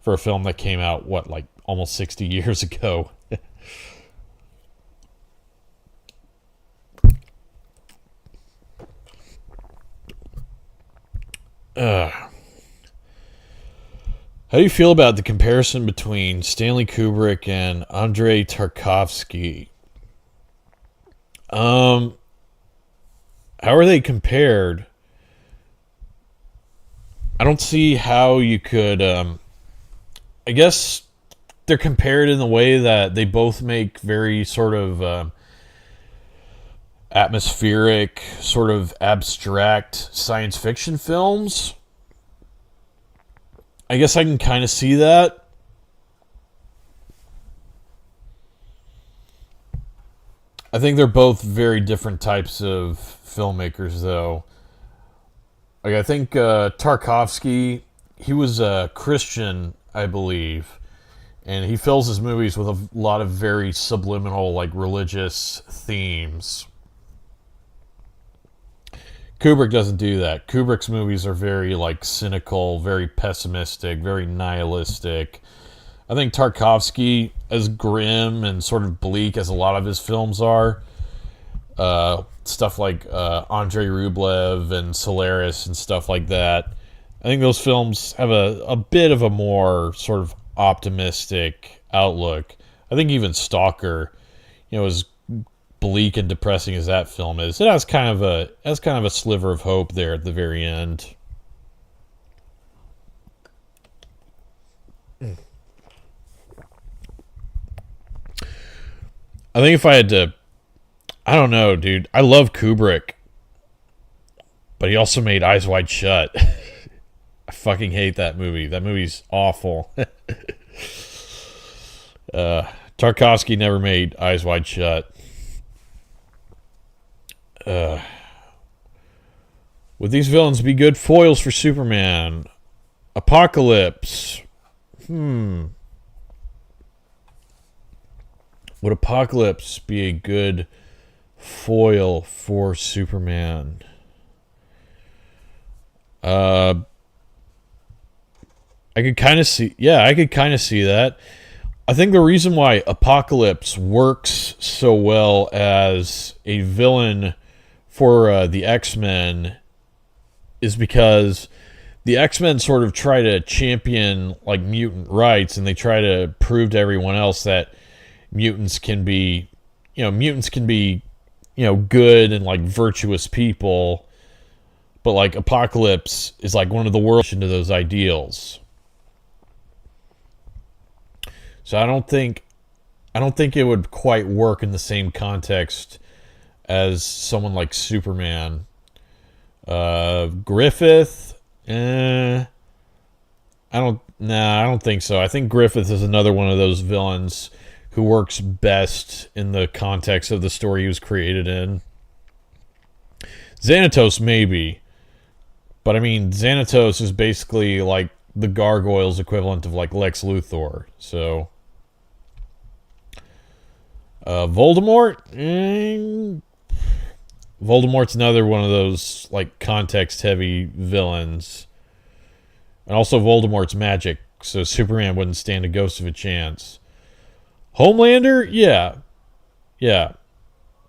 For a film that came out, like, almost 60 years ago. How do you feel about the comparison between Stanley Kubrick and Andrei Tarkovsky? How are they compared? I don't see how you could. I guess they're compared in the way that they both make very sort of atmospheric, sort of abstract science fiction films. I guess I can kind of see that. I think they're both very different types of filmmakers, though. Like, I think Tarkovsky, he was a Christian, I believe, and he fills his movies with a lot of very subliminal, like, religious themes. Kubrick doesn't do that. Kubrick's movies are very, like, cynical, very pessimistic, very nihilistic. I think Tarkovsky, as grim and sort of bleak as a lot of his films are, stuff like Andrei Rublev and Solaris and stuff like that, I think those films have a bit of a more sort of optimistic outlook. I think even Stalker, as bleak and depressing as that film is, it has kind of a sliver of hope there at the very end. I think if I had to, I don't know, dude. I love Kubrick, but he also made Eyes Wide Shut. I fucking hate that movie. That movie's awful. Tarkovsky never made Eyes Wide Shut. Would these villains be good foils for Superman? Apocalypse. Would Apocalypse be a good foil for Superman? I could kind of see... Yeah, I could kind of see that. I think the reason why Apocalypse works so well as a villain for the X-Men is because the X-Men sort of try to champion, like, mutant rights, and they try to prove to everyone else that mutants can be good and, like, virtuous people. but like Apocalypse is like one of the worst into those ideals. So I don't think it would quite work in the same context as someone like Superman. Griffith, I don't think so. I think Griffith is another one of those villains who works best in the context of the story he was created in. Xanatos maybe, but I mean Xanatos is basically like the Gargoyles equivalent of like Lex Luthor. So Voldemort, Voldemort's another one of those like context heavy villains. And also Voldemort's magic, so Superman wouldn't stand a ghost of a chance. Homelander? Yeah. Yeah.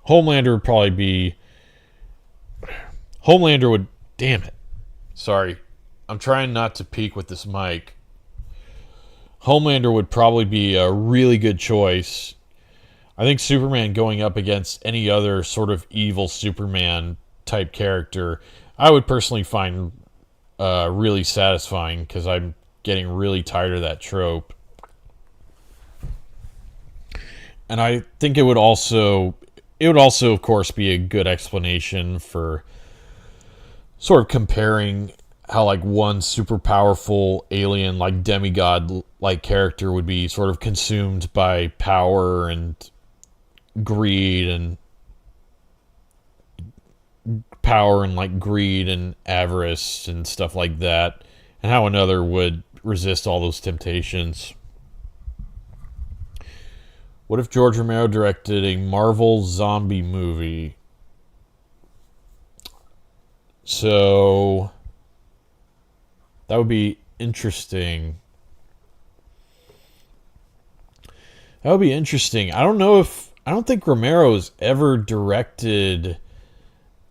Homelander would probably be... Homelander would... Damn it. Sorry. I'm trying not to peek with this mic. Homelander would probably be a really good choice. I think Superman going up against any other sort of evil Superman type character, I would personally find really satisfying, because I'm getting really tired of that trope. And I think it would also of course be a good explanation for sort of comparing how like one super powerful alien like demigod like character would be sort of consumed by power and greed and avarice and stuff like that, and how another would resist all those temptations. What if George Romero directed a Marvel zombie movie? So that would be interesting. I don't think Romero's ever directed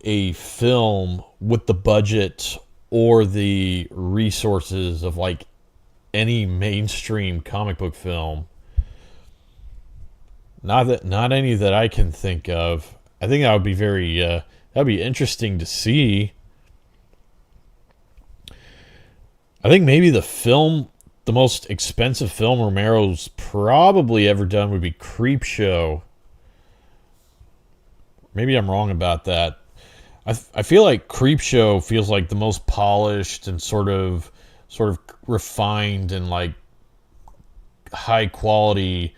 a film with the budget or the resources of like any mainstream comic book film. Not any that I can think of. I think that would be that'd be interesting to see. I think maybe the most expensive film Romero's probably ever done would be Creepshow. Maybe I'm wrong about that. I feel like Creepshow feels like the most polished and sort of refined and like high quality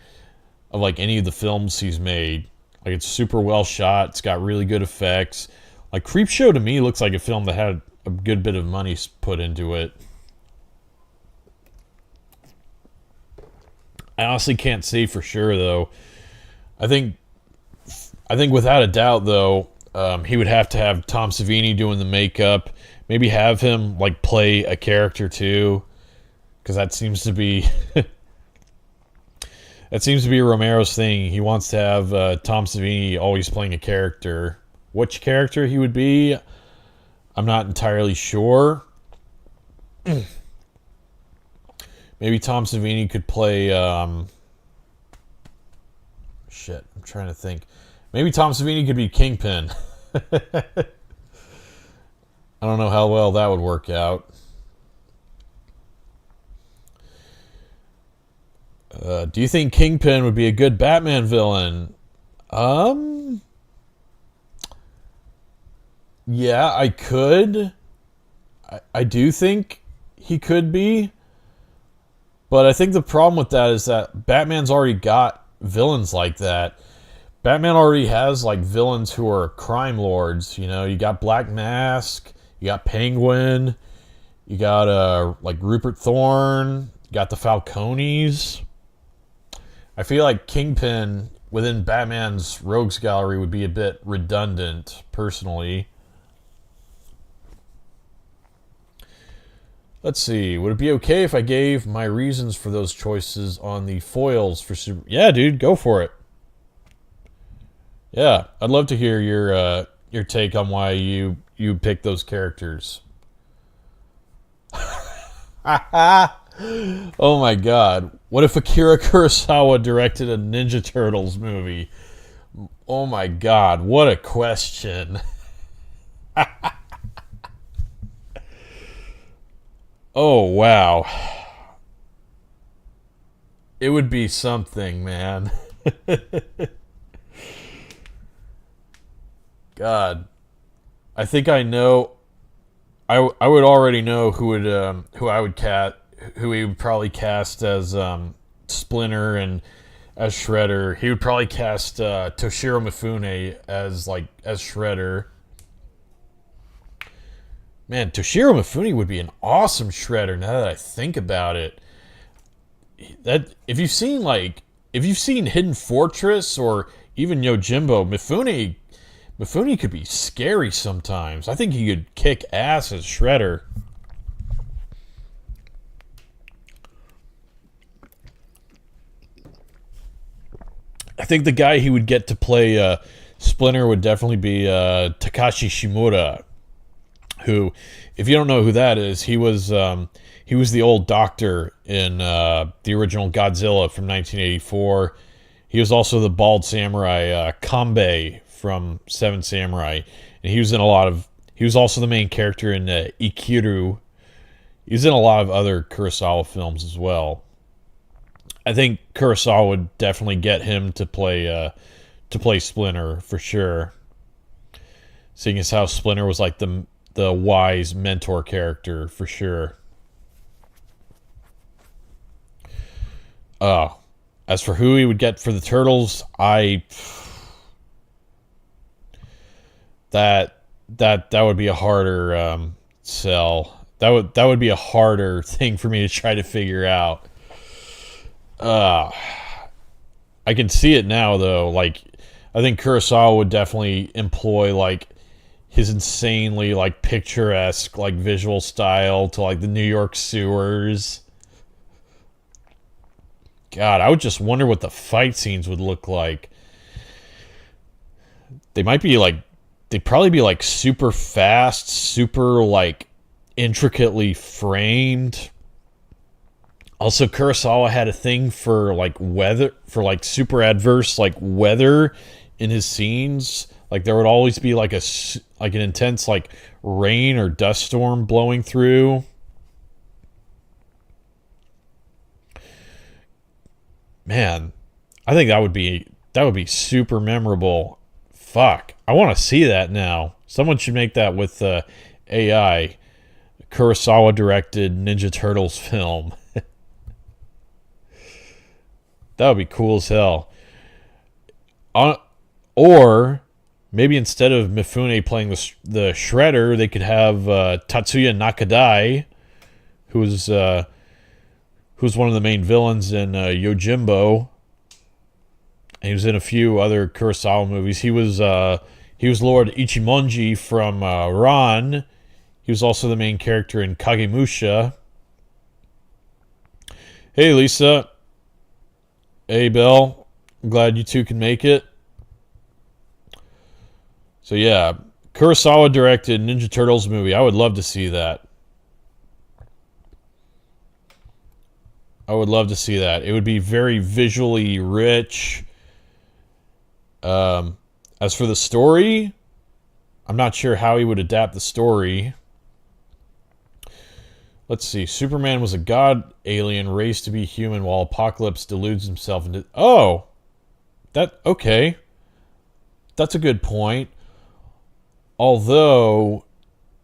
of like any of the films he's made. Like it's super well shot. It's got really good effects. Like Creepshow to me looks like a film that had a good bit of money put into it. I honestly can't say for sure though. I think without a doubt though, he would have to have Tom Savini doing the makeup. Maybe have him like play a character too, because that seems to be Romero's thing. He wants to have Tom Savini always playing a character. Which character he would be, I'm not entirely sure. Maybe Tom Savini could play... I'm trying to think. Maybe Tom Savini could be Kingpin. I don't know how well that would work out. Do you think Kingpin would be a good Batman villain? Yeah, I could. I do think he could be. But I think the problem with that is that Batman's already got villains like that. Batman already has like villains who are crime lords. You know, you got Black Mask, you got Penguin, you got like Rupert Thorne, you got the Falcones. I feel like Kingpin within Batman's rogues gallery would be a bit redundant, personally. Let's see. Would it be okay if I gave my reasons for those choices on the foils for Super... Yeah, dude, go for it. Yeah, I'd love to hear your take on why you picked those characters. Oh my god. What if Akira Kurosawa directed a Ninja Turtles movie? Oh my god, what a question. Oh wow, it would be something, man. God, I think I know. I would already know who I would cast, who he would probably cast as Splinter and as Shredder. He would probably cast Toshiro Mifune as Shredder. Man, Toshiro Mifune would be an awesome Shredder. Now that I think about it, that if you've seen Hidden Fortress or even Yojimbo, Mifune could be scary sometimes. I think he could kick ass as Shredder. I think the guy he would get to play Splinter would definitely be Takashi Shimura, who, if you don't know who that is, he was the old doctor in the original Godzilla from 1984. He was also the bald samurai Kanbei from Seven Samurai, and he was in a lot of. He was also the main character in Ikiru. He was in a lot of other Kurosawa films as well. I think Kurosawa would definitely get him to play Splinter for sure. Seeing as how Splinter was like the wise mentor character for sure. Uh as for who he would get for the Turtles, I that would be a harder sell. That would be a harder thing for me to try to figure out. Uh I can see it now though. Like I think Kurosawa would definitely employ like his insanely like picturesque like visual style to like the New York sewers. God, I would just wonder what the fight scenes would look like. They might be like they'd probably be like super fast, super like intricately framed. Also, Kurosawa had a thing for like weather, for like super adverse like weather in his scenes. Like there would always be like like an intense like rain or dust storm blowing through. Man, I think that would be super memorable. Fuck, I want to see that now. Someone should make that with AI. Kurosawa directed Ninja Turtles film. That would be cool as hell. Or maybe instead of Mifune playing the Shredder, they could have Tatsuya Nakadai, who's one of the main villains in Yojimbo. And he was in a few other Kurosawa movies. He was Lord Ichimonji from Ran. He was also the main character in Kagemusha. Hey Lisa. Hey Bill. I'm glad you two can make it. So yeah, Kurosawa directed Ninja Turtles movie. I would love to see that. I would love to see that. It would be very visually rich. As for the story, I'm not sure how he would adapt the story. Let's see. Superman was a god alien raised to be human while Apocalypse deludes himself into... Oh! Okay. That's a good point. Although,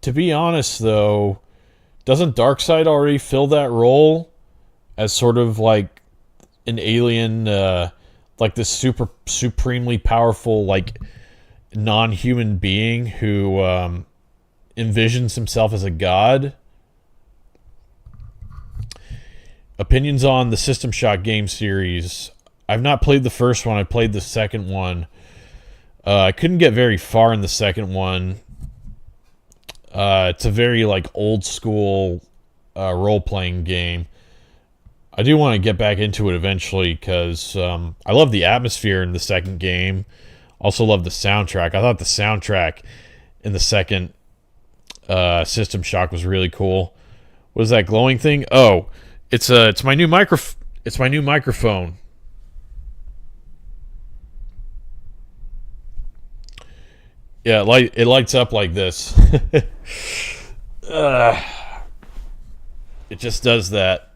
to be honest though, doesn't Darkseid already fill that role as sort of like an alien, like this supremely powerful, like non-human being who envisions himself as a god? Opinions on the System Shock game series. I've not played the first one. I played the second one. I couldn't get very far in the second one. It's a very like old school role-playing game. I do want to get back into it eventually because I love the atmosphere in the second game. Also love the soundtrack. I thought the soundtrack in the second System Shock was really cool. What is that glowing thing? Oh, it's my new microphone. Yeah, it lights up like this. It just does that.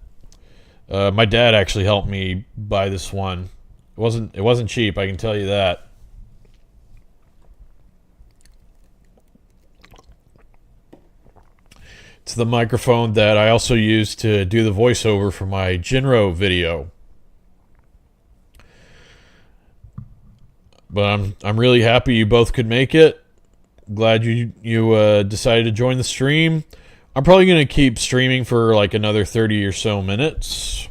My dad actually helped me buy this one. It wasn't cheap, I can tell you that. It's the microphone that I also use to do the voiceover for my Jin-Roh video. But I'm really happy you both could make it. Glad you decided to join the stream. I'm probably going to keep streaming for like another 30 or so minutes.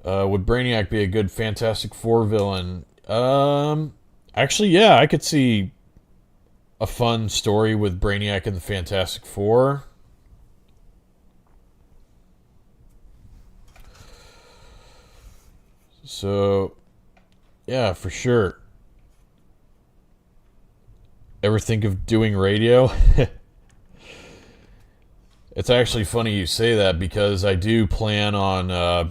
Would Brainiac be a good Fantastic Four villain? Actually, yeah, I could see a fun story with Brainiac and the Fantastic Four. So, yeah, for sure. Ever think of doing radio? It's actually funny you say that because I do plan on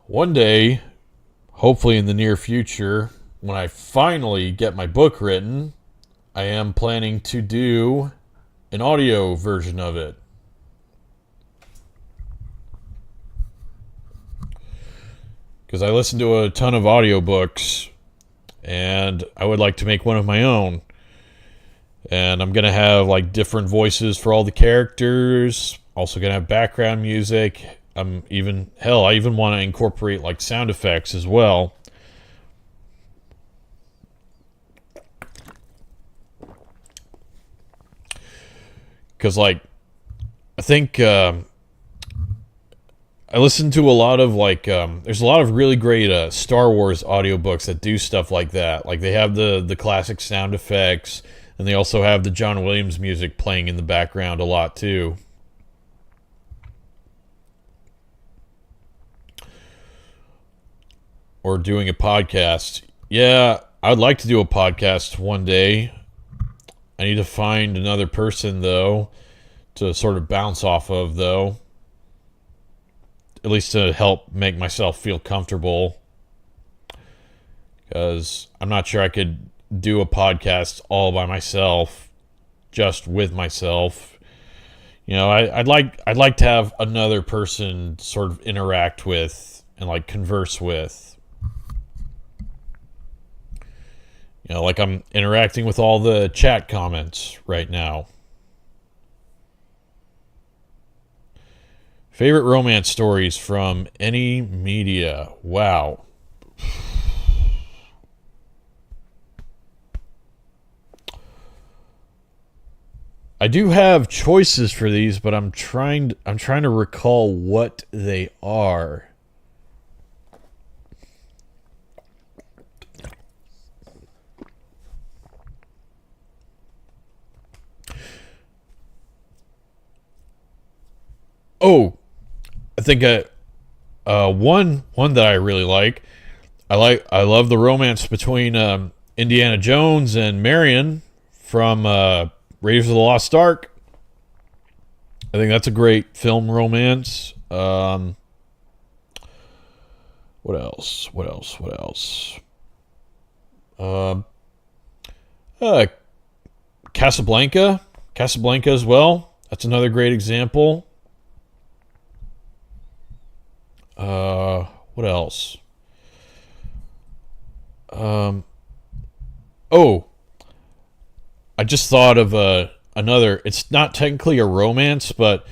one day, hopefully in the near future, when I finally get my book written, I am planning to do an audio version of it. Because I listen to a ton of audiobooks, and I would like to make one of my own. And I'm going to have like different voices for all the characters. Also going to have background music. I even want to incorporate like sound effects as well. Because like, I think I listen to a lot of like, there's a lot of really great Star Wars audiobooks that do stuff like that. Like they have the classic sound effects, and they also have the John Williams music playing in the background a lot too. Or doing a podcast. Yeah, I'd like to do a podcast one day. I need to find another person, though, to sort of bounce off of, though. At least to help make myself feel comfortable. Because I'm not sure I could do a podcast all by myself, just with myself. You know, I'd like to have another person sort of interact with and like converse with. You know, like I'm interacting with all the chat comments right now. Favorite romance stories from any media? Wow. I do have choices for these, but I'm trying to recall what they are. Oh, I think one that I really like. I love the romance between Indiana Jones and Marion from Raiders of the Lost Ark. I think that's a great film romance. What else? Casablanca as well. That's another great example. What else? I just thought of another. It's not technically a romance, but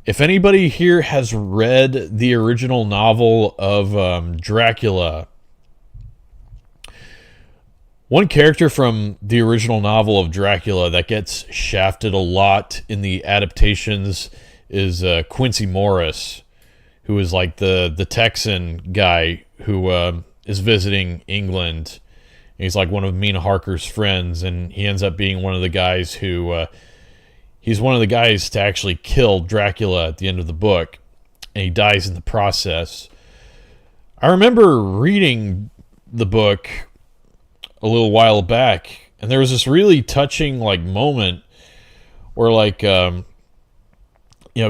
if anybody here has read the original novel of Dracula, one character from the original novel of Dracula that gets shafted a lot in the adaptations is Quincy Morris, who is like the Texan guy who is visiting England. He's like one of Mina Harker's friends, and he ends up being one of the guys who... he's one of the guys to actually kill Dracula at the end of the book, and he dies in the process. I remember reading the book a little while back, and there was this really touching like moment where like...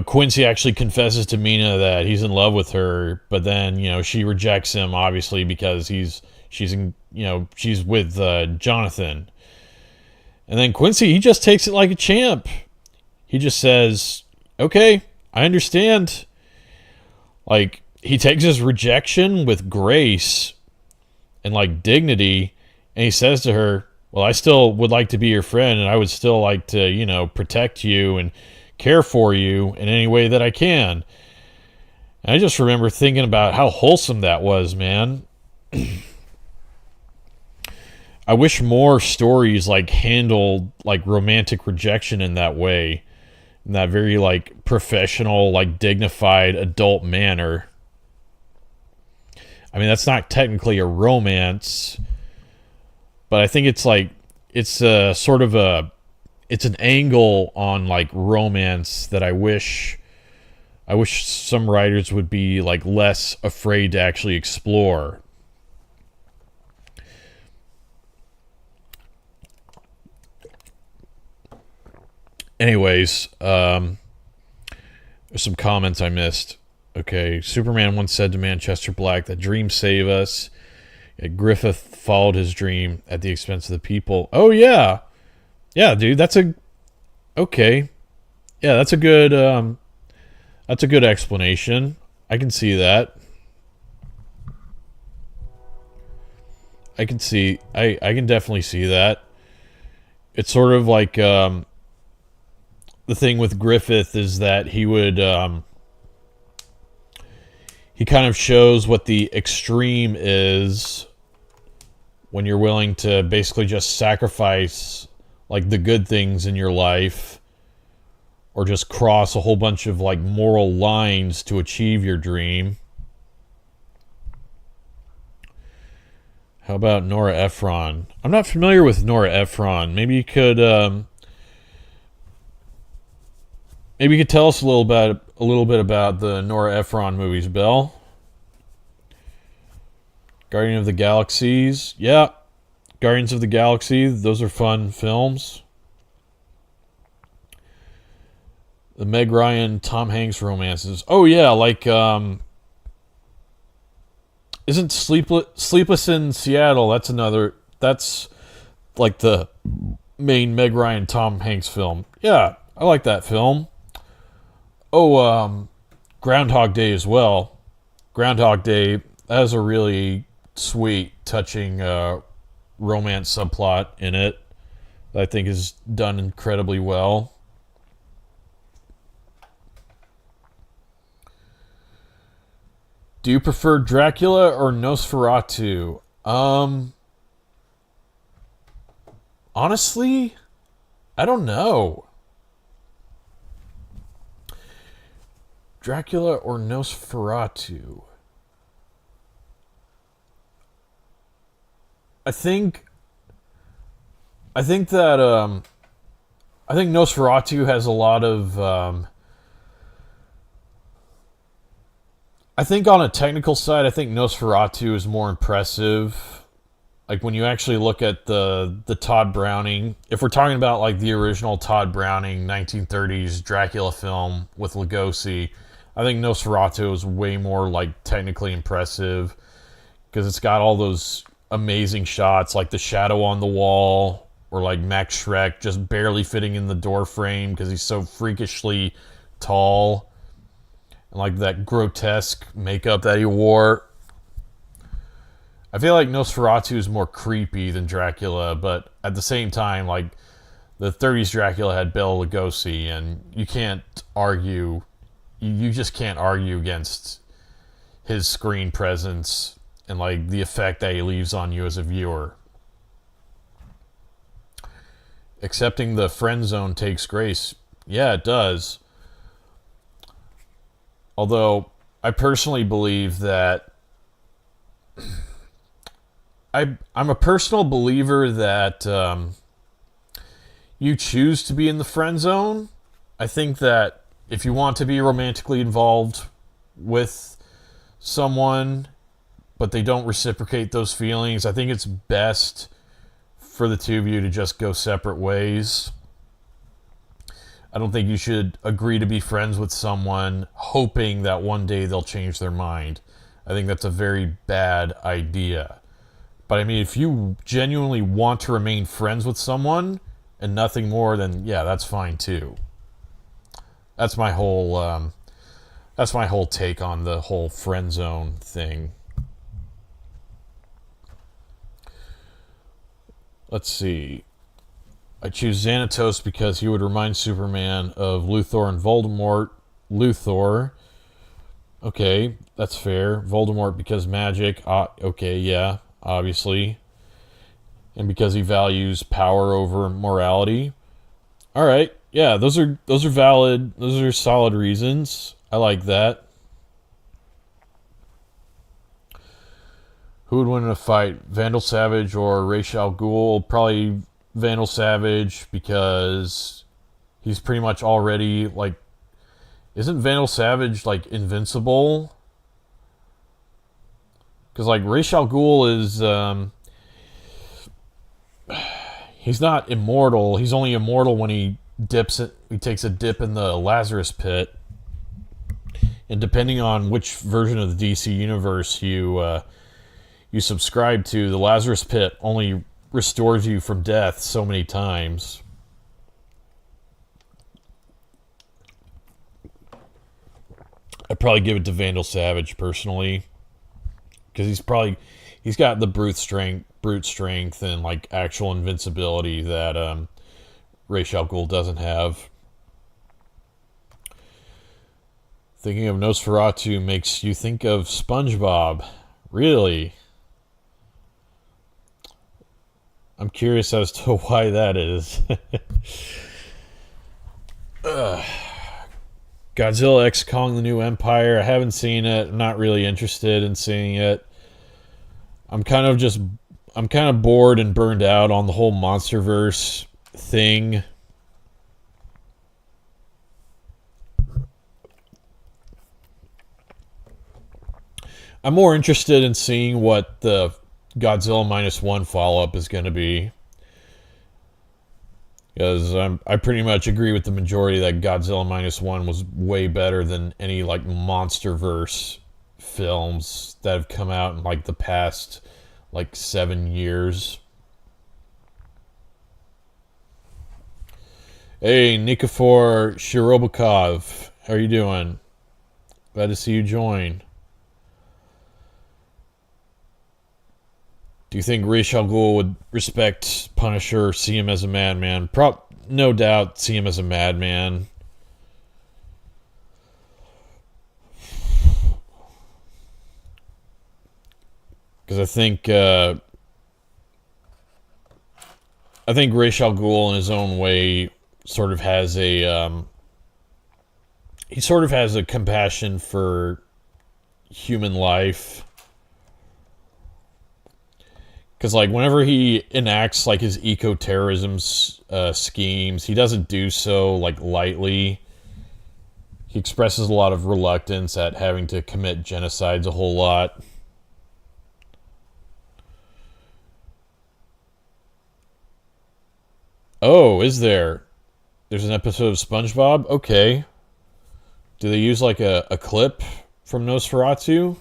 Quincy actually confesses to Mina that he's in love with her, but then, she rejects him, obviously, because she's with Jonathan. And then Quincy, he just takes it like a champ. He just says, okay, I understand. Like, he takes his rejection with grace and, like, dignity. And he says to her, well, I still would like to be your friend, and I would still like to, you know, protect you and care for you in any way that I can. And I just remember thinking about how wholesome that was, man. I wish more stories, like, handled, like, romantic rejection in that way. In that very, like, professional, like, dignified adult manner. I mean, that's not technically a romance, but I think it's like, it's a sort of a, it's an angle on, like, romance that I wish some writers would be, like, less afraid to actually explore. Anyways, there's some comments I missed. Okay, Superman once said to Manchester Black that dreams save us. Griffith followed his dream at the expense of the people. Oh, yeah. Yeah, dude, that's a... Okay. Yeah, that's a good explanation. I can see that. I can definitely see that. It's sort of like, the thing with Griffith is that he would, he kind of shows what the extreme is when you're willing to basically just sacrifice, like, the good things in your life, or just cross a whole bunch of, like, moral lines to achieve your dream. How about Nora Ephron? I'm not familiar with Nora Ephron. Maybe you could tell us a little bit about the Nora Ephron movies, Belle. Guardian of the Galaxies. Yeah. Guardians of the Galaxy. Those are fun films. The Meg Ryan, Tom Hanks romances. Oh, yeah. Like, isn't Sleepless in Seattle? That's like the main Meg Ryan, Tom Hanks film. Yeah. I like that film. Oh, Groundhog Day as well. Groundhog Day, that has a really sweet, touching romance subplot in it that I think is done incredibly well. Do you prefer Dracula or Nosferatu? Honestly, I don't know. Dracula or Nosferatu? I think that I think Nosferatu has a lot of I think on a technical side, I think Nosferatu is more impressive. Like, when you actually look at the Todd Browning, if we're talking about, like, the original Todd Browning 1930s Dracula film with Lugosi, I think Nosferatu is way more, like, technically impressive because it's got all those amazing shots, like the shadow on the wall, or like Max Schreck just barely fitting in the door frame because he's so freakishly tall, and like that grotesque makeup that he wore. I feel like Nosferatu is more creepy than Dracula, but at the same time, like, the 30s Dracula had Bela Lugosi, and you can't argue, you just can't argue against his screen presence and, like, the effect that he leaves on you as a viewer. Accepting the friend zone takes grace. Yeah, it does. Although, I personally believe that I'm a personal believer that you choose to be in the friend zone. I think that if you want to be romantically involved with someone, but they don't reciprocate those feelings, I think it's best for the two of you to just go separate ways. I don't think you should agree to be friends with someone hoping that one day they'll change their mind. I think that's a very bad idea. But I mean, if you genuinely want to remain friends with someone, and nothing more, then yeah, that's fine too. That's my whole take on the whole friend zone thing. Let's see. I choose Xanatos because he would remind Superman of Luthor and Voldemort. Luthor. Okay, that's fair. Voldemort because magic. Okay, yeah, obviously. And because he values power over morality. All right, yeah, those are valid. Those are solid reasons. I like that. Who would win in a fight, Vandal Savage or Ra's al Ghul? Probably Vandal Savage because he's pretty much already like. Isn't Vandal Savage like invincible? Because like Ra's al Ghul is, he's not immortal. He's only immortal when he dips it. He takes a dip in the Lazarus pit, and depending on which version of the DC universe you subscribe to, the Lazarus pit only restores you from death so many times. I'd probably give it to Vandal Savage personally, because he's got the brute strength, and like actual invincibility that Ra's al Ghul doesn't have. Thinking of Nosferatu makes you think of SpongeBob. Really? I'm curious as to why that is. Godzilla X Kong: The New Empire. I haven't seen it. I'm not really interested in seeing it. I'm kind of bored and burned out on the whole MonsterVerse thing. I'm more interested in seeing what the Godzilla -1 follow-up is going to be. Because I pretty much agree with the majority that Godzilla -1 was way better than any like MonsterVerse films that have come out in like the past like 7 years. Hey, Nikifor Shirobakov, how are you doing? Glad to see you join. Do you think Ra's al Ghul would respect Punisher, see him as a madman? No doubt see him as a madman. Because I think Ra's al Ghul in his own way sort of has a compassion for human life. Because, like, whenever he enacts, like, his eco-terrorism schemes, he doesn't do so, like, lightly. He expresses a lot of reluctance at having to commit genocides a whole lot. Oh, is there? There's an episode of SpongeBob? Okay. Do they use, like, a clip from Nosferatu?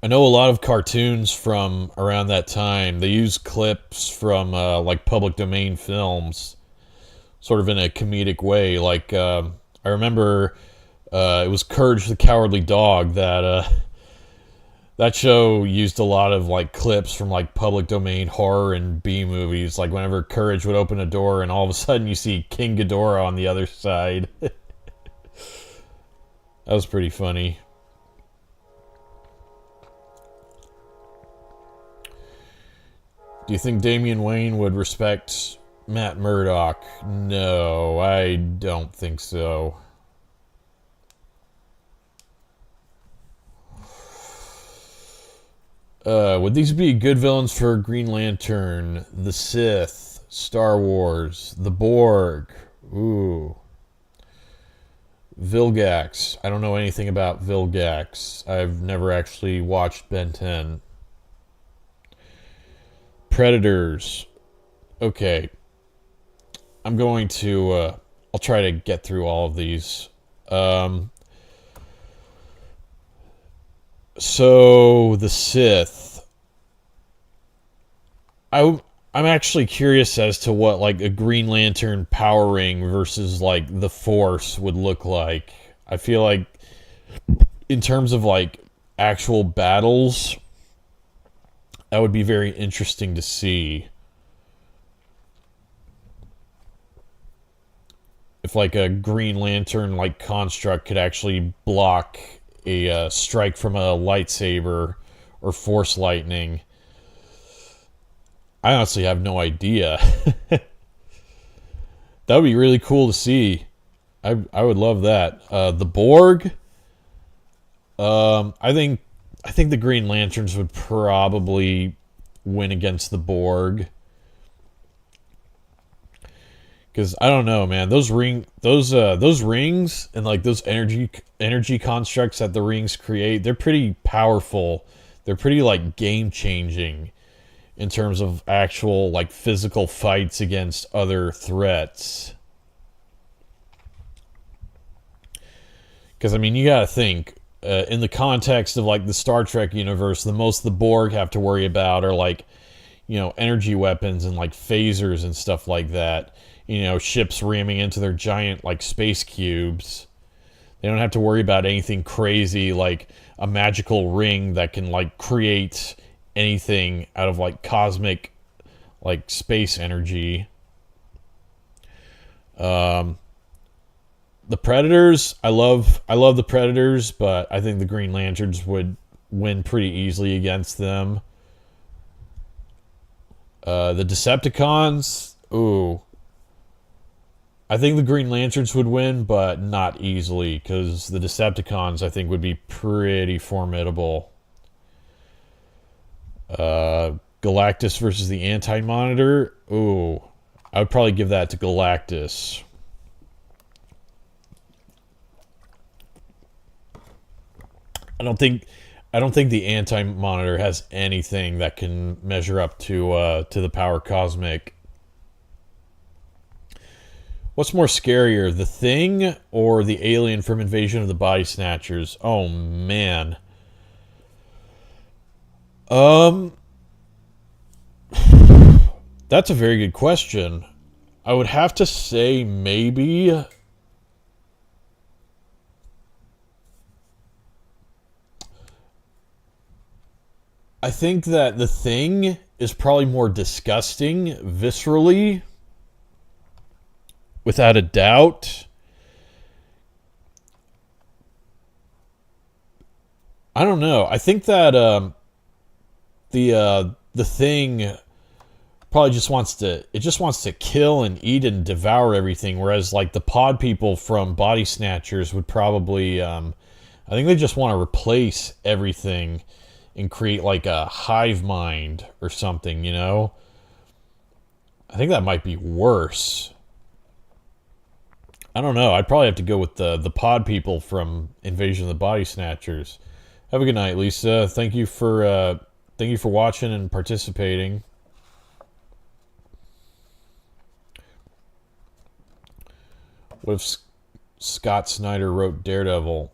I know a lot of cartoons from around that time. They use clips from like public domain films, sort of in a comedic way. Like I remember, it was Courage the Cowardly Dog that show used a lot of like clips from like public domain horror and B movies. Like whenever Courage would open a door, and all of a sudden you see King Ghidorah on the other side. That was pretty funny. Do you think Damian Wayne would respect Matt Murdock? No, I don't think so. Would these be good villains for Green Lantern, the Sith, Star Wars, the Borg? Ooh. Vilgax. I don't know anything about Vilgax. I've never actually watched Ben 10. Predators. Okay. I'm going to, I'll try to get through all of these. So, the Sith. I I'm actually curious as to what like a Green Lantern power ring versus like the Force would look like. I feel like in terms of like actual battles, that would be very interesting to see. If like a Green Lantern like construct could actually block a strike from a lightsaber or force lightning. I honestly have no idea. That would be really cool to see. I would love that. The Borg. I think the Green Lanterns would probably win against the Borg. Because I don't know, man. Those rings and like those energy constructs that the rings create, they're pretty powerful. They're pretty like game changing in terms of actual like physical fights against other threats. Because I mean, you gotta think in the context of like the Star Trek universe, the most the Borg have to worry about are like energy weapons and like phasers and stuff like that. Ships ramming into their giant like space cubes. They don't have to worry about anything crazy like a magical ring that can like create anything out of like cosmic like space energy. Um, the Predators, I love the Predators, but I think the Green Lanterns would win pretty easily against them. The Decepticons, ooh, I think the Green Lanterns would win, but not easily, because the Decepticons, I think, would be pretty formidable. Galactus versus the Anti-Monitor. Ooh, I would probably give that to Galactus. I don't think I don't think the Anti-Monitor has anything that can measure up to the Power Cosmic. What's more scarier, the Thing or the alien from Invasion of the Body Snatchers? Oh man. Um, that's a very good question. I would have to say maybe. I think that the Thing is probably more disgusting viscerally, without a doubt. I don't know. I think that the Thing probably just wants to kill and eat and devour everything, whereas like the pod people from Body Snatchers would probably I think they just want to replace everything and create like a hive mind or something. I think that might be worse. I don't know. I'd probably have to go with the pod people from Invasion of the Body Snatchers. Have a good night, Lisa. Thank you for watching and participating. What if Scott Snyder wrote Daredevil?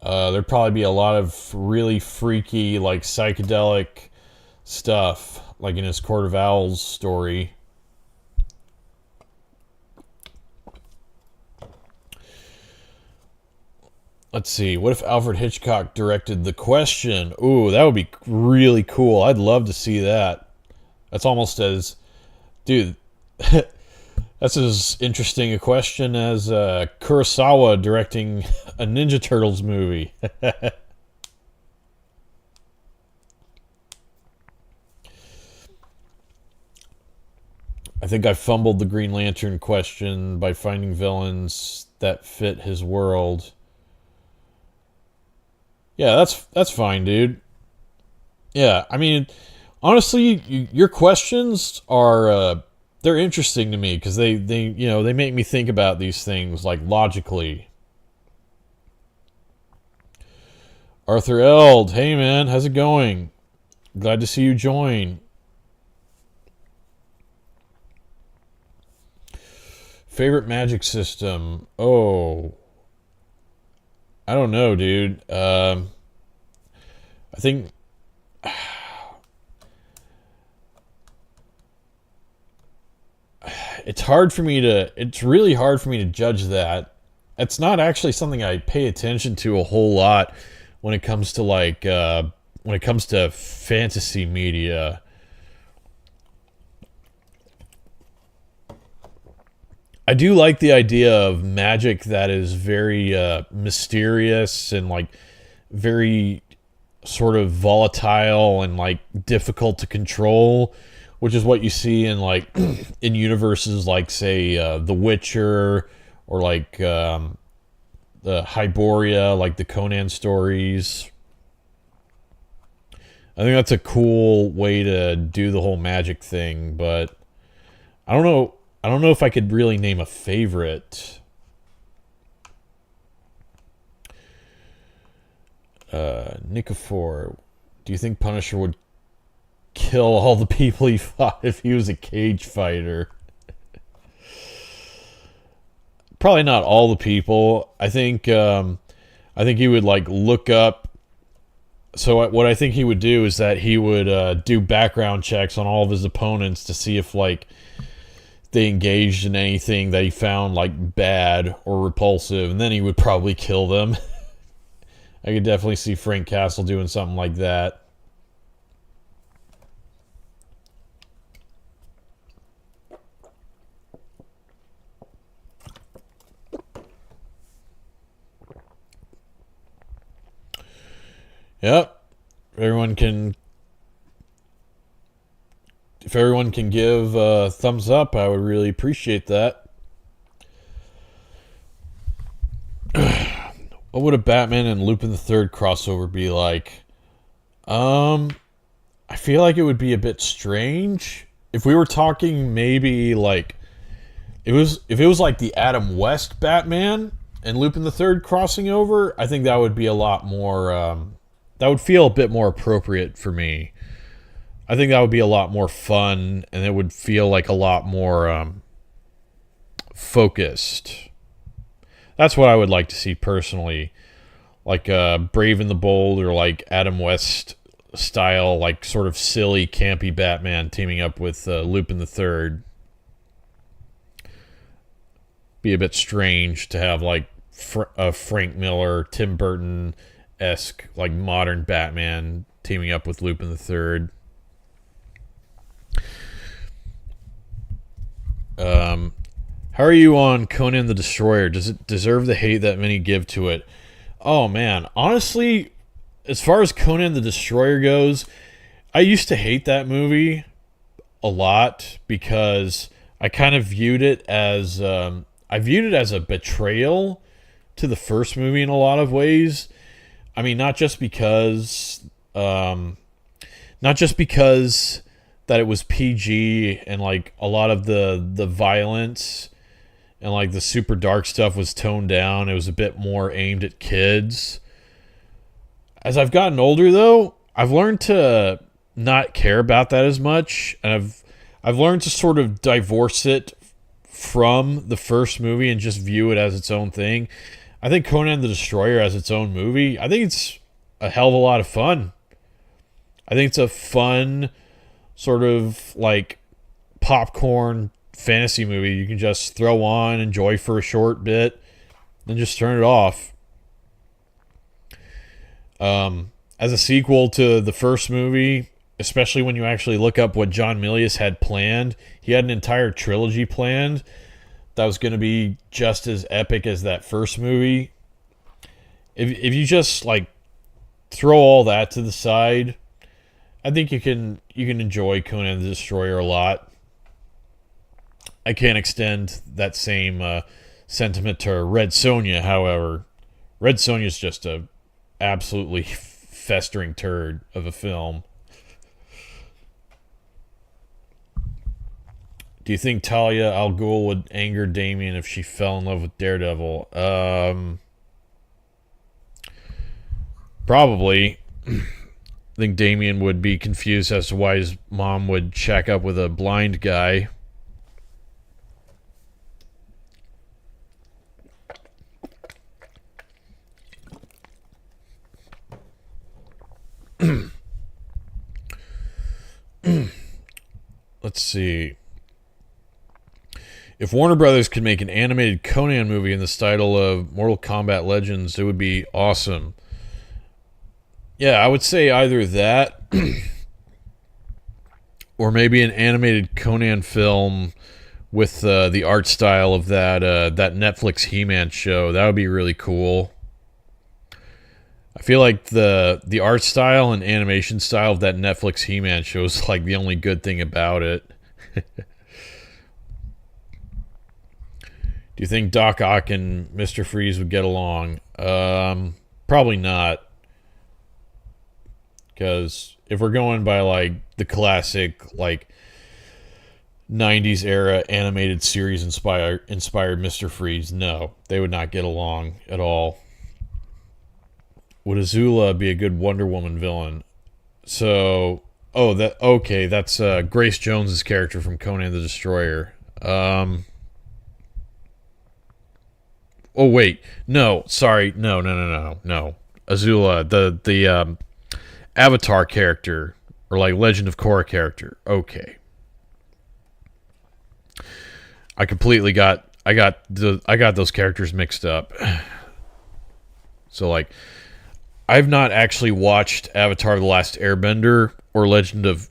There'd probably be a lot of really freaky, like psychedelic stuff, like in his Court of Owls story. Let's see. What if Alfred Hitchcock directed The Question? Ooh, that would be really cool. I'd love to see that. That's almost as, dude. That's as interesting a question as Kurosawa directing a Ninja Turtles movie. I think I fumbled the Green Lantern question by finding villains that fit his world. Yeah, that's fine, dude. Yeah, I mean, honestly, your questions are they're interesting to me because they make me think about these things like logically. Arthur Eld, hey man, how's it going? Glad to see you join. Favorite magic system? Oh, I don't know, dude. I think it's really hard for me to judge that. It's not actually something I pay attention to a whole lot when it comes to when it comes to fantasy media. I do like the idea of magic that is very mysterious and like very sort of volatile and like difficult to control, which is what you see in like in universes like say The Witcher or like the Hyboria, like the Conan stories. I think that's a cool way to do the whole magic thing, but I don't know. I don't know if I could really name a favorite. Nikifor, do you think Punisher would kill all the people he fought if he was a cage fighter? Probably not all the people. I think he would like look up. So what I think he would do is that he would do background checks on all of his opponents to see if like they engaged in anything that he found like bad or repulsive, and then he would probably kill them. I could definitely see Frank Castle doing something like that. Yep. If everyone can give a thumbs up, I would really appreciate that. What would a Batman and Lupin the Third crossover be like? I feel like it would be a bit strange if we were talking maybe like if it was like the Adam West Batman and Lupin the Third crossing over. I think that would be a lot more. That would feel a bit more appropriate for me. I think that would be a lot more fun, and it would feel like a lot more focused. That's what I would like to see personally, like Brave and the Bold or like Adam West style, like sort of silly, campy Batman teaming up with Lupin the Third. Be a bit strange to have like Frank Miller, Tim Burton esque like modern Batman teaming up with Lupin the Third. How are you on Conan the Destroyer? Does it deserve the hate that many give to it? Oh man, honestly, as far as Conan the Destroyer goes, I used to hate that movie a lot because I kind of viewed it as a betrayal to the first movie in a lot of ways. I mean, not just because that it was PG and like a lot of the violence and like the super dark stuff was toned down. It was a bit more aimed at kids. As I've gotten older though, I've learned to not care about that as much, and I've learned to sort of divorce it from the first movie and just view it as its own thing. I think Conan the Destroyer as its own movie, I think it's a hell of a lot of fun. I think it's a fun sort of like popcorn fantasy movie you can just throw on, enjoy for a short bit, then just turn it off. As a sequel to the first movie, especially when you actually look up what John Milius had planned, he had an entire trilogy planned that was going to be just as epic as that first movie. If you just like throw all that to the side, I think you can enjoy Conan the Destroyer a lot. I can't extend that same sentiment to Red Sonja, however. Red Sonja is just a absolutely festering turd of a film. Do you think Talia al Ghul would anger Damian if she fell in love with Daredevil? Probably. I think Damian would be confused as to why his mom would shack up with a blind guy. Let's see. If Warner Brothers could make an animated Conan movie in the style of Mortal Kombat Legends, it would be awesome. Yeah, I would say either that or maybe an animated Conan film with the art style of that Netflix He-Man show. That would be really cool. I feel like the art style and animation style of that Netflix He-Man show is like the only good thing about it. Do you think Doc Ock and Mr. Freeze would get along? Probably not. Because if we're going by like the classic like 90s era animated series inspired Mr. Freeze, no, they would not get along at all. Would Azula be a good Wonder Woman villain? So, that's Grace Jones's character from Conan the Destroyer. Oh wait, no, sorry, no. Azula, the Avatar character, or like Legend of Korra character. Okay, I got those characters mixed up. So like, I've not actually watched Avatar: The Last Airbender or Legend of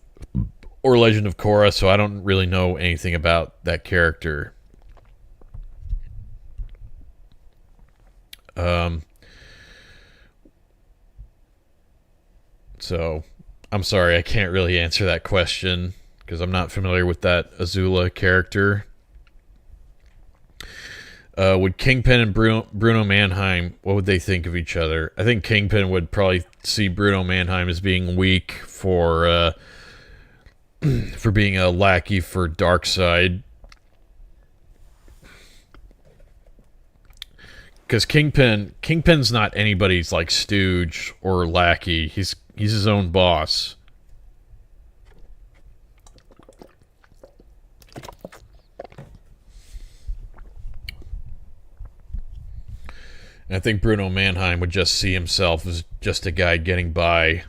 Korra, so I don't really know anything about that character. So I'm sorry, I can't really answer that question because I'm not familiar with that Azula character. Would Kingpin and Bruno Mannheim, what would they think of each other? I think Kingpin would probably see Bruno Mannheim as being weak for being a lackey for Darkseid. Because Kingpin's not anybody's like stooge or lackey. He's his own boss. And I think Bruno Mannheim would just see himself as just a guy getting by.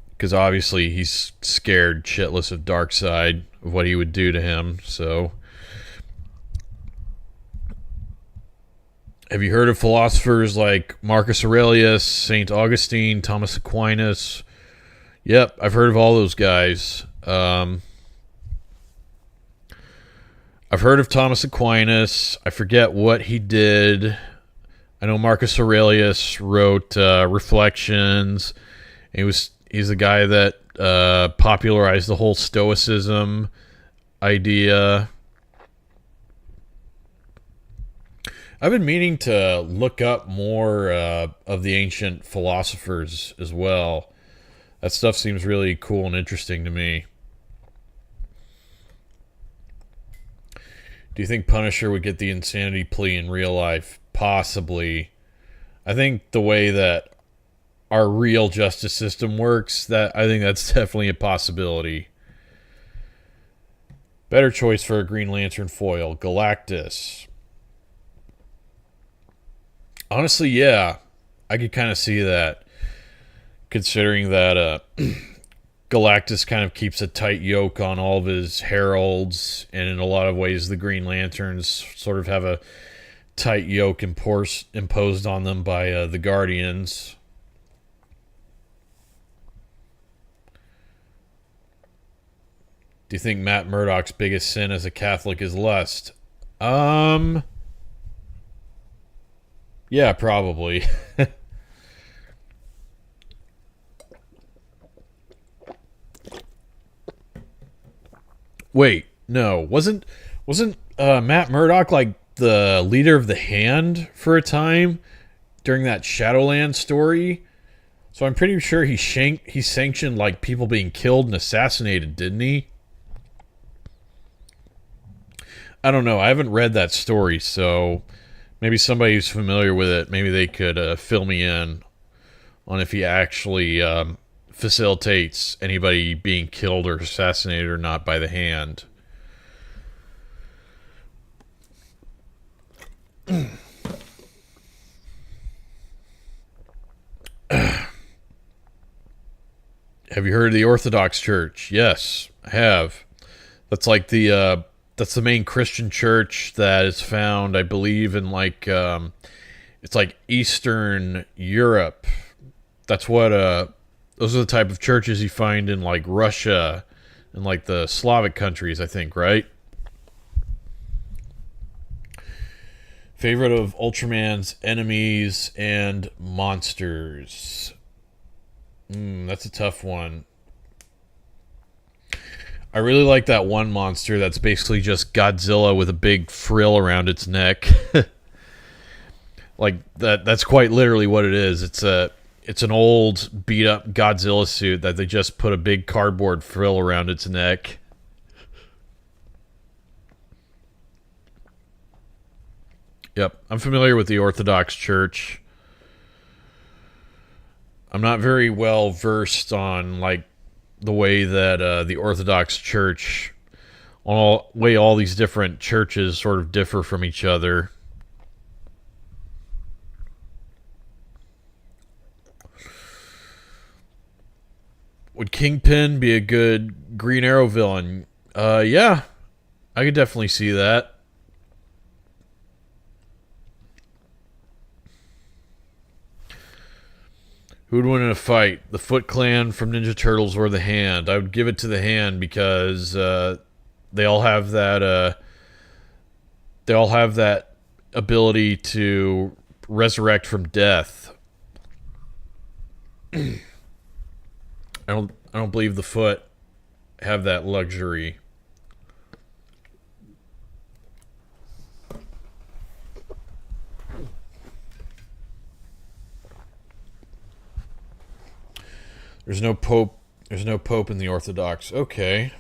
Because obviously he's scared shitless of Darkseid, of what he would do to him. So, have you heard of philosophers like Marcus Aurelius, St. Augustine, Thomas Aquinas? Yep, I've heard of all those guys. I've heard of Thomas Aquinas. I forget what he did. I know Marcus Aurelius wrote Reflections. He's the guy that popularized the whole Stoicism idea. I've been meaning to look up more of the ancient philosophers as well. That stuff seems really cool and interesting to me. Do you think Punisher would get the insanity plea in real life? Possibly. I think the way that our real justice system works, I think that's definitely a possibility. Better choice for a Green Lantern foil, Galactus. Honestly, yeah. I could kind of see that. Considering that Galactus kind of keeps a tight yoke on all of his heralds, and in a lot of ways the Green Lanterns sort of have a tight yoke imposed on them by the Guardians. Do you think Matt Murdock's biggest sin as a Catholic is lust? Yeah, probably. Wait, no. Wasn't Matt Murdock like the leader of the Hand for a time during that Shadowland story? So I'm pretty sure he sanctioned like people being killed and assassinated, didn't he? I don't know. I haven't read that story, so maybe somebody who's familiar with it, maybe they could fill me in on if he actually facilitates anybody being killed or assassinated or not by the Hand. Have you heard of the Orthodox Church? Yes, I have. That's like that's the main Christian church that is found, I believe, in it's like Eastern Europe. That's what those are the type of churches you find in like Russia and like the Slavic countries, I think, right? Favorite of Ultraman's enemies and monsters. That's a tough one. I really like that one monster that's basically just Godzilla with a big frill around its neck. Like that's quite literally what it is. It's an old beat up Godzilla suit that they just put a big cardboard frill around its neck. Yep, I'm familiar with the Orthodox Church. I'm not very well versed on like the way that the Orthodox Church, all these different churches sort of differ from each other. Would Kingpin be a good Green Arrow villain? Yeah, I could definitely see that. Who would win in a fight? The Foot Clan from Ninja Turtles or the Hand? I would give it to the Hand because they all have that. They all have that ability to resurrect from death. I don't believe the Foot have that luxury. There's no pope. There's no pope in the Orthodox. Okay.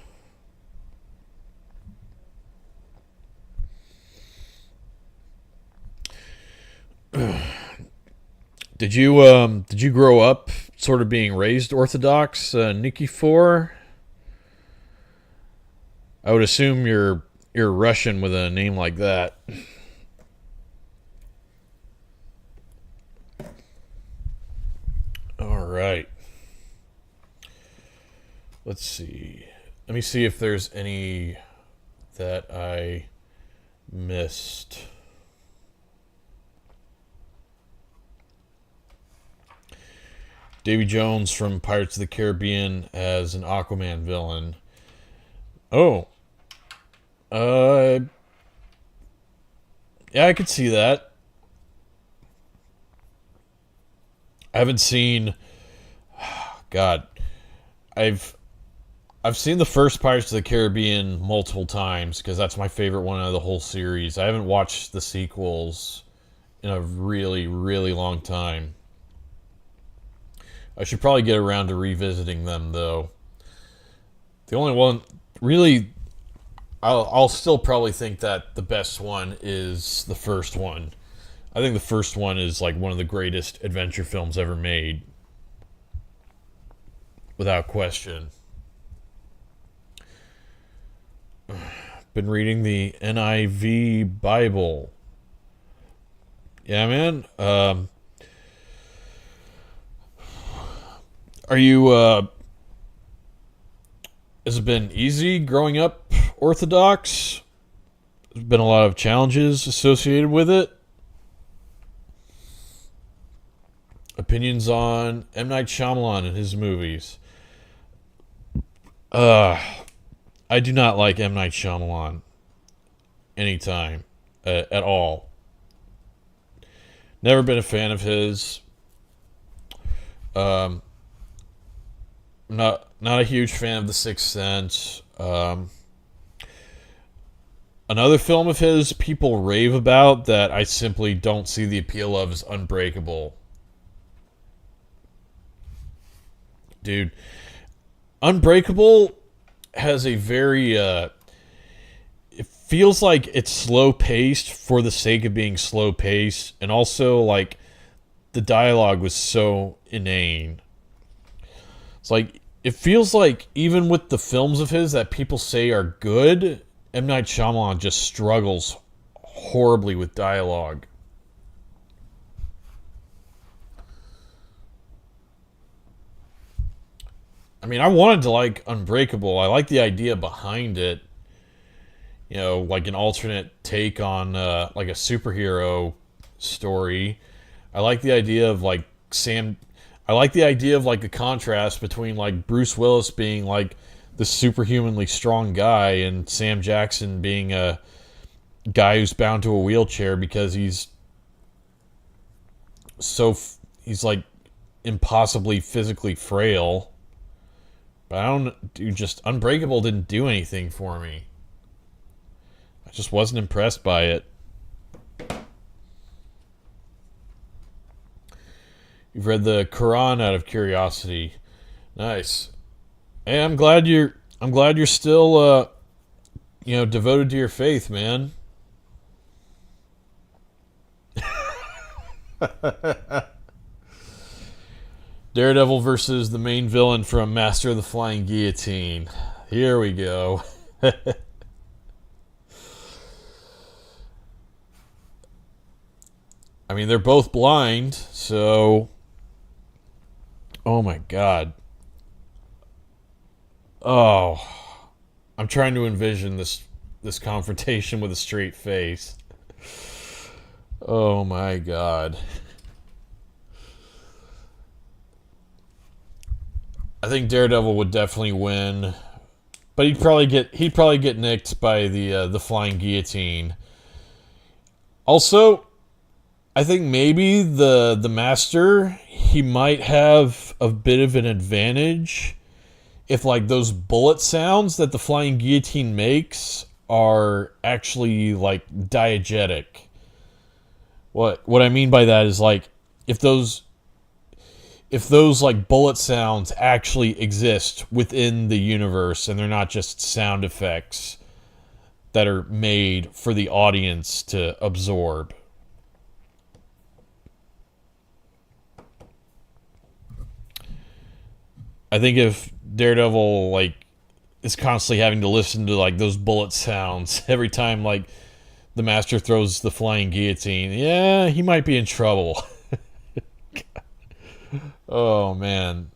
Did you grow up sort of being raised Orthodox, Nikki Four? I would assume you're Russian with a name like that. All right. Let's see. Let me see if there's any that I missed. Davy Jones from Pirates of the Caribbean as an Aquaman villain. Oh. Yeah, I could see that. I haven't seen God. I've seen the first Pirates of the Caribbean multiple times because that's my favorite one out of the whole series. I haven't watched the sequels in a really, really long time. I should probably get around to revisiting them, though. The only one, really, I'll still probably think that the best one is the first one. I think the first one is like one of the greatest adventure films ever made. Without question. Been reading the NIV Bible. Yeah, man. Are you, has it been easy growing up Orthodox? There's been a lot of challenges associated with it. Opinions on M. Night Shyamalan and his movies. I do not like M. Night Shyamalan anytime, at all. Never been a fan of his. Not a huge fan of The Sixth Sense. Another film of his people rave about that I simply don't see the appeal of is Unbreakable. Dude, Unbreakable has a very it feels like it's slow paced for the sake of being slow paced, and also like the dialogue was so inane. It's like it feels like even with the films of his that people say are good, M. Night Shyamalan just struggles horribly with dialogue. I mean, I wanted to like Unbreakable. I like the idea behind it. You know, like an alternate take on like a superhero story. I like the idea of like Sam. I like the idea of like the contrast between like Bruce Willis being like the superhumanly strong guy and Sam Jackson being a guy who's bound to a wheelchair because he's like impossibly physically frail. But I don't do just Unbreakable didn't do anything for me. I just wasn't impressed by it. You've read the Quran out of curiosity. Nice. Hey, I'm glad you're still devoted to your faith, man. Daredevil versus the main villain from Master of the Flying Guillotine. Here we go. I mean, they're both blind, so... Oh my god. Oh. I'm trying to envision this confrontation with a straight face. Oh my god. I think Daredevil would definitely win, but he'd probably get nicked by the flying guillotine. Also, I think maybe the Master, he might have a bit of an advantage if like those bullet sounds that the flying guillotine makes are actually like diegetic. What I mean by that is like if those like bullet sounds actually exist within the universe and they're not just sound effects that are made for the audience to absorb. I think if Daredevil like is constantly having to listen to like those bullet sounds every time like the Master throws the flying guillotine, yeah, he might be in trouble. Oh man,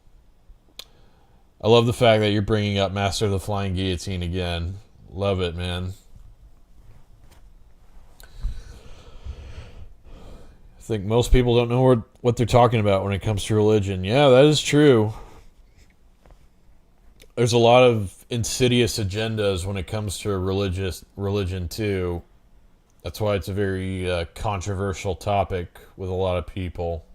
I love the fact that you're bringing up Master of the Flying Guillotine again. Love it, man. I think most people don't know what they're talking about when it comes to religion. Yeah, that is true. There's a lot of insidious agendas when it comes to religion too. That's why it's a very controversial topic with a lot of people.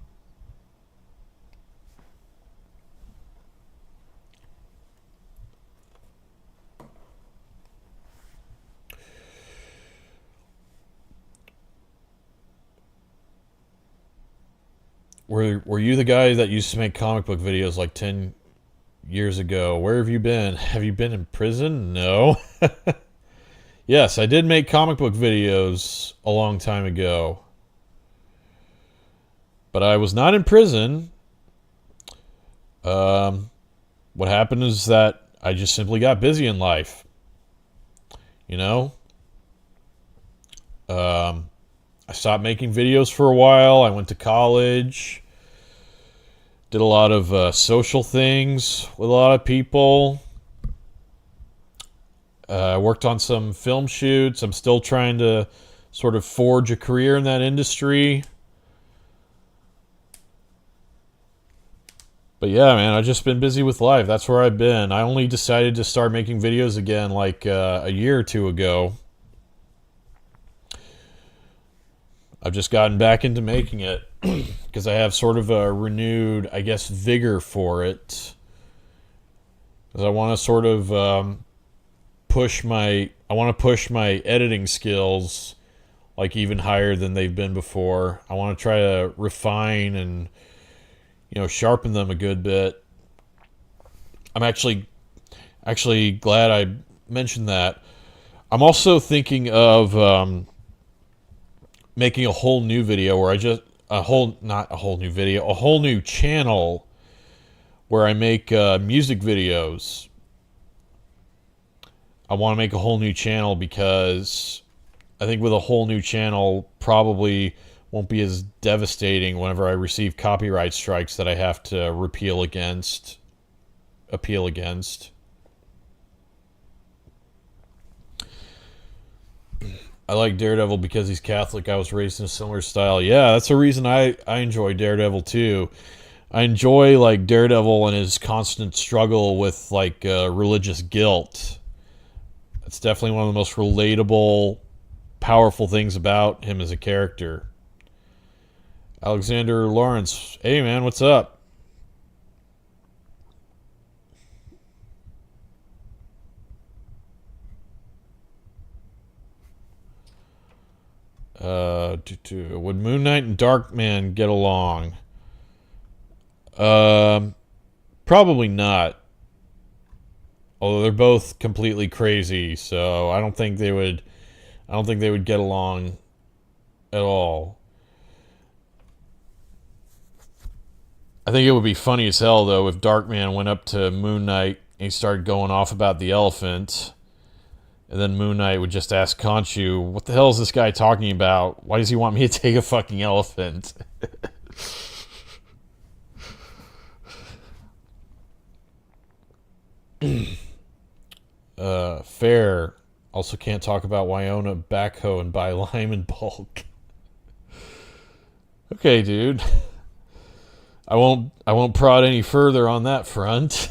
Were you the guy that used to make comic book videos like 10 years ago? Where have you been? Have you been in prison? No. Yes, I did make comic book videos a long time ago. But I was not in prison. What happened is that I just simply got busy in life. You know? I stopped making videos for a while. I went to college. Did a lot of social things with a lot of people. I worked on some film shoots. I'm still trying to sort of forge a career in that industry. But yeah, man, I've just been busy with life. That's where I've been. I only decided to start making videos again like a year or two ago. I've just gotten back into making it because I have sort of a renewed, I guess, vigor for it. Because I want to sort of push my editing skills like even higher than they've been before. I want to try to refine and sharpen them a good bit. I'm actually glad I mentioned that. I'm also thinking of making a whole new video where a whole new channel where I make music videos. I want to make a whole new channel because I think with a whole new channel probably won't be as devastating whenever I receive copyright strikes that I have to repeal against. appeal against. I like Daredevil because he's Catholic. I was raised in a similar style. Yeah, that's the reason I enjoy Daredevil too. I enjoy like Daredevil and his constant struggle with like religious guilt. It's definitely one of the most relatable, powerful things about him as a character. Alexander Lawrence, hey man, what's up? Would Moon Knight and Darkman get along? Probably not. Although they're both completely crazy, so I don't think they would. I don't think they would get along at all. I think it would be funny as hell though if Darkman went up to Moon Knight and he started going off about the elephant. And then Moon Knight would just ask Khonshu, what the hell is this guy talking about? Why does he want me to take a fucking elephant? Fair. Also can't talk about Wyona backhoe and buy lime in bulk. Okay, dude. I won't prod any further on that front.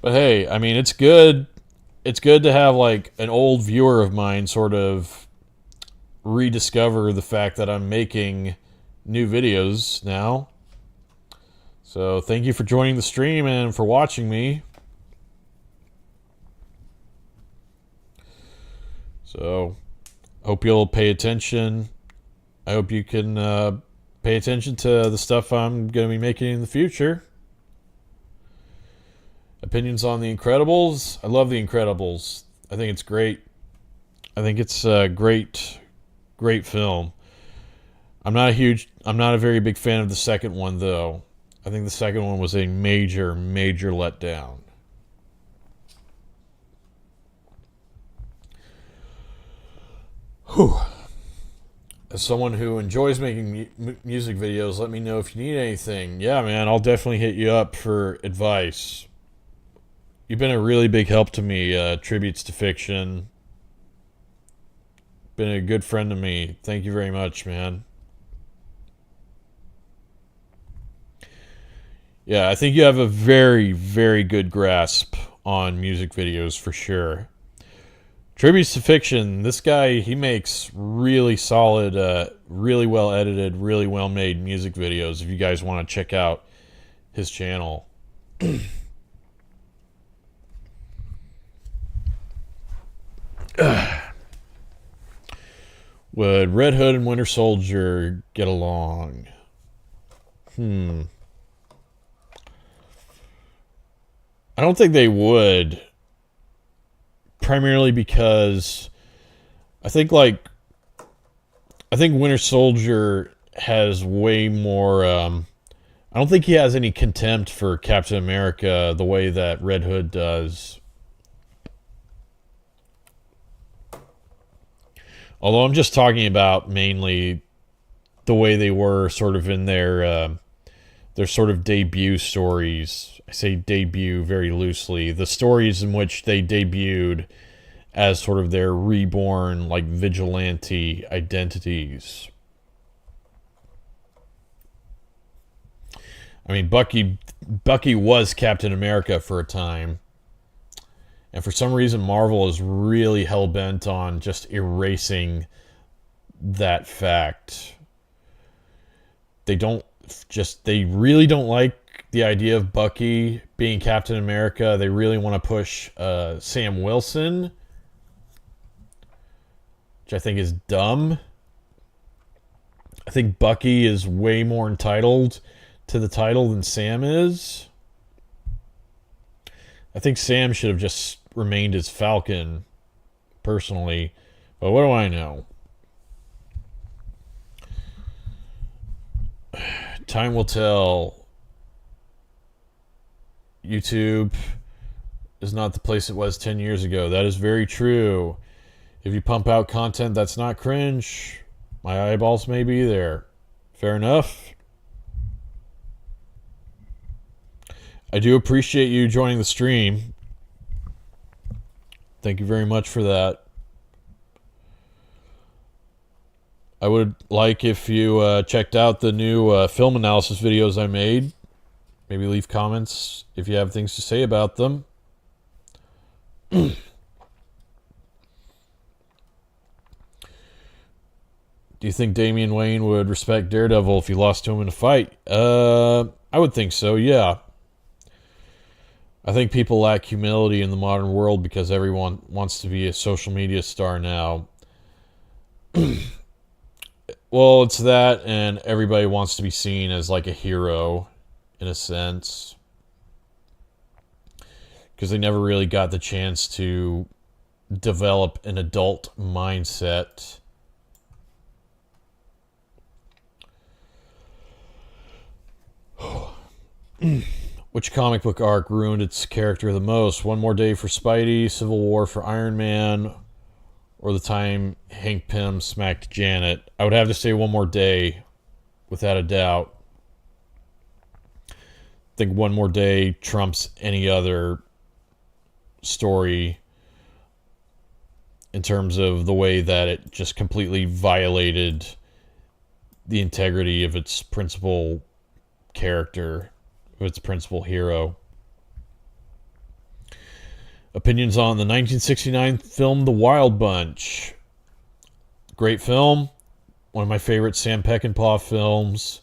But hey, I mean, it's good. It's good to have like an old viewer of mine sort of rediscover the fact that I'm making new videos now. So thank you for joining the stream and for watching me. So hope you'll pay attention. I hope you can pay attention to the stuff I'm going to be making in the future. Opinions on The Incredibles. I love The Incredibles. I think it's great. I think it's a great film. I'm not a very big fan of the second one though. I think the second one was a major letdown. Whew. As someone who enjoys making music videos, let me know if you need anything. Yeah, man, I'll definitely hit you up for advice. You've been a really big help to me. Tributes to Fiction. Been a good friend to me. Thank you very much, man. Yeah, I think you have a very good grasp on music videos for sure. Tributes to Fiction, this guy, he makes really solid, really well edited, really well made music videos if you guys want to check out his channel. Would Red Hood and Winter Soldier get along? I don't think they would. Primarily because I think Winter Soldier has way more I don't think he has any contempt for Captain America the way that Red Hood does. Although I'm just talking about mainly the way they were sort of in their sort of debut stories. I say debut very loosely. The stories in which they debuted as sort of their reborn, like, vigilante identities. I mean, Bucky was Captain America for a time. And for some reason, Marvel is really hell-bent on just erasing that fact. They really don't like the idea of Bucky being Captain America. They really want to push Sam Wilson, which I think is dumb. I think Bucky is way more entitled to the title than Sam is. I think Sam should have just remained as Falcon, personally. But what do I know? Time will tell. YouTube is not the place it was 10 years ago. That is very true. If you pump out content that's not cringe, my eyeballs may be there. Fair enough. I do appreciate you joining the stream. Thank you very much for that. I would like if you checked out the new film analysis videos I made. Maybe leave comments if you have things to say about them. Do you think Damian Wayne would respect Daredevil if he lost to him in a fight? I would think so, yeah. I think people lack humility in the modern world because everyone wants to be a social media star now. Well, it's that, and everybody wants to be seen as like a hero, in a sense. Because they never really got the chance to develop an adult mindset. Which comic book arc ruined its character the most? One More Day for Spidey, Civil War for Iron Man, or the time Hank Pym smacked Janet? I would have to say One More Day, without a doubt. I think One More Day trumps any other story in terms of the way that it just completely violated the integrity of its principal character, of its principal hero. Opinions on the 1969 film The Wild Bunch. Great film. One of my favorite Sam Peckinpah films.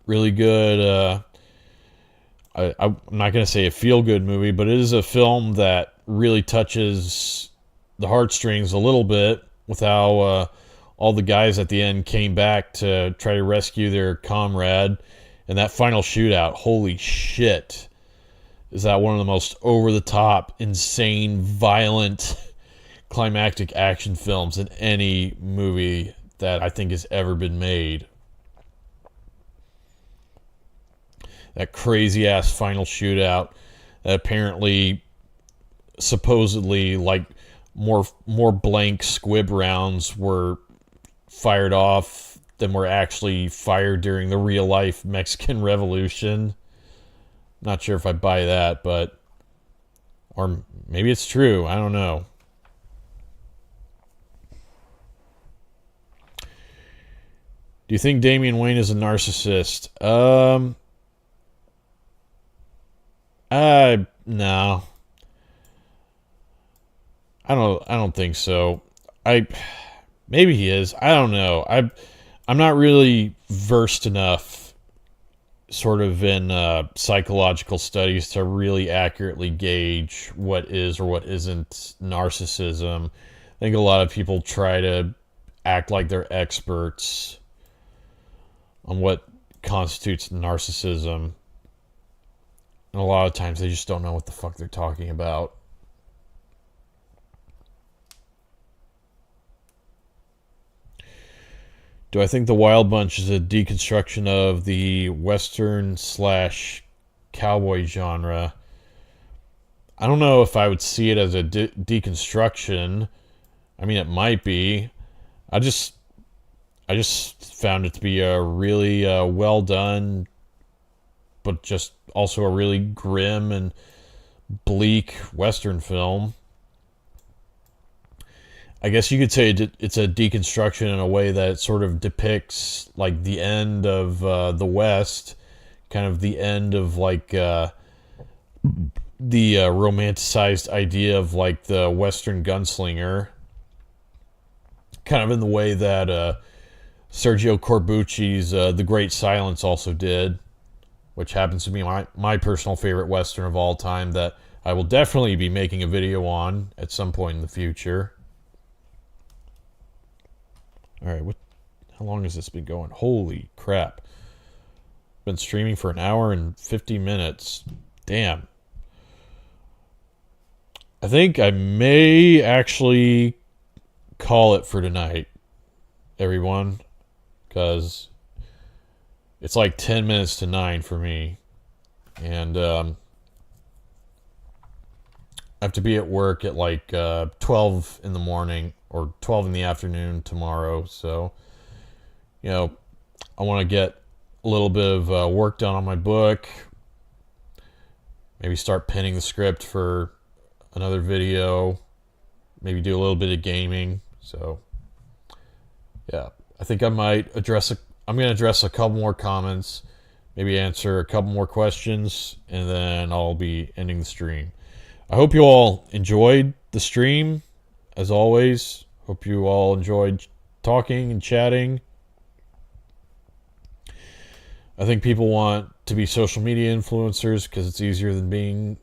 Really good. I'm not going to say a feel-good movie, but it is a film that really touches the heartstrings a little bit with how all the guys at the end came back to try to rescue their comrade. And that final shootout, holy shit. Is that one of the most over-the-top, insane, violent, climactic action films in any movie that I think has ever been made. That crazy-ass final shootout that apparently, supposedly, like, more blank squib rounds were fired off than were actually fired during the real-life Mexican Revolution. Not sure if I buy that, but... Or maybe it's true. I don't know. Do you think Damian Wayne is a narcissist? No. I don't think so. Maybe he is. I don't know. I'm not really versed enough sort of in psychological studies to really accurately gauge what is or what isn't narcissism. I think a lot of people try to act like they're experts on what constitutes narcissism. And a lot of times they just don't know what the fuck they're talking about. Do I think The Wild Bunch is a deconstruction of the Western / cowboy genre? I don't know if I would see it as a deconstruction. I mean, it might be. I just found it to be a really well done, but just also a really grim and bleak Western film. I guess you could say it's a deconstruction in a way that it sort of depicts like the end of the West, kind of the end of like the romanticized idea of like the Western gunslinger, kind of in the way that Sergio Corbucci's The Great Silence also did, which happens to be my personal favorite Western of all time that I will definitely be making a video on at some point in the future. All right, how long has this been going? Holy crap. Been streaming for an hour and 50 minutes. Damn. I think I may actually call it for tonight, everyone, because it's like 10 minutes to 9 for me. And I have to be at work at like 12 in the morning or 12 in the afternoon tomorrow. So, I want to get a little bit of work done on my book. Maybe start penning the script for another video. Maybe do a little bit of gaming. So, yeah, I think I might I'm going to address a couple more comments, maybe answer a couple more questions, and then I'll be ending the stream. I hope you all enjoyed the stream, as always. Hope you all enjoyed talking and chatting. I think people want to be social media influencers because it's easier than being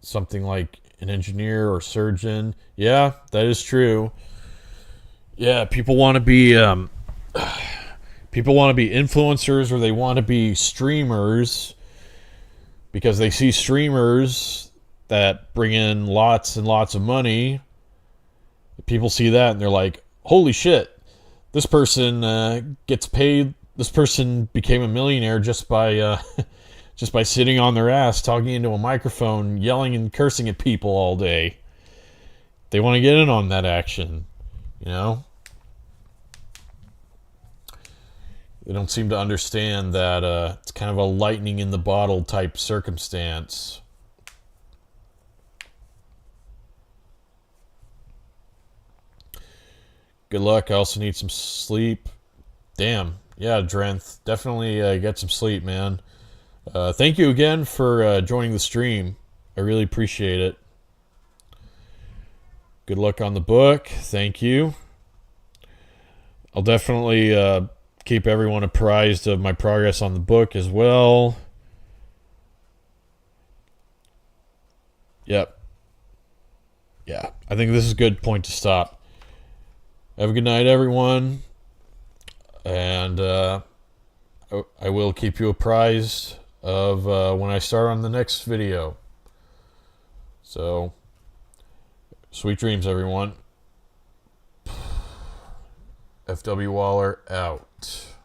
something like an engineer or surgeon. Yeah, that is true. Yeah, people want to be influencers, or they want to be streamers because they see streamers that bring in lots and lots of money. People see that and they're like, holy shit, this person gets paid. This person became a millionaire just by sitting on their ass, talking into a microphone, yelling and cursing at people all day. They want to get in on that action, you know? They don't seem to understand that it's kind of a lightning in the bottle type circumstance. Good luck. I also need some sleep. Damn. Yeah, Drenth. Definitely get some sleep, man. Thank you again for joining the stream. I really appreciate it. Good luck on the book. Thank you. I'll definitely keep everyone apprised of my progress on the book as well. Yep. Yeah, I think this is a good point to stop. Have a good night, everyone. And I will keep you apprised of when I start on the next video. So, sweet dreams, everyone. FW Waller out.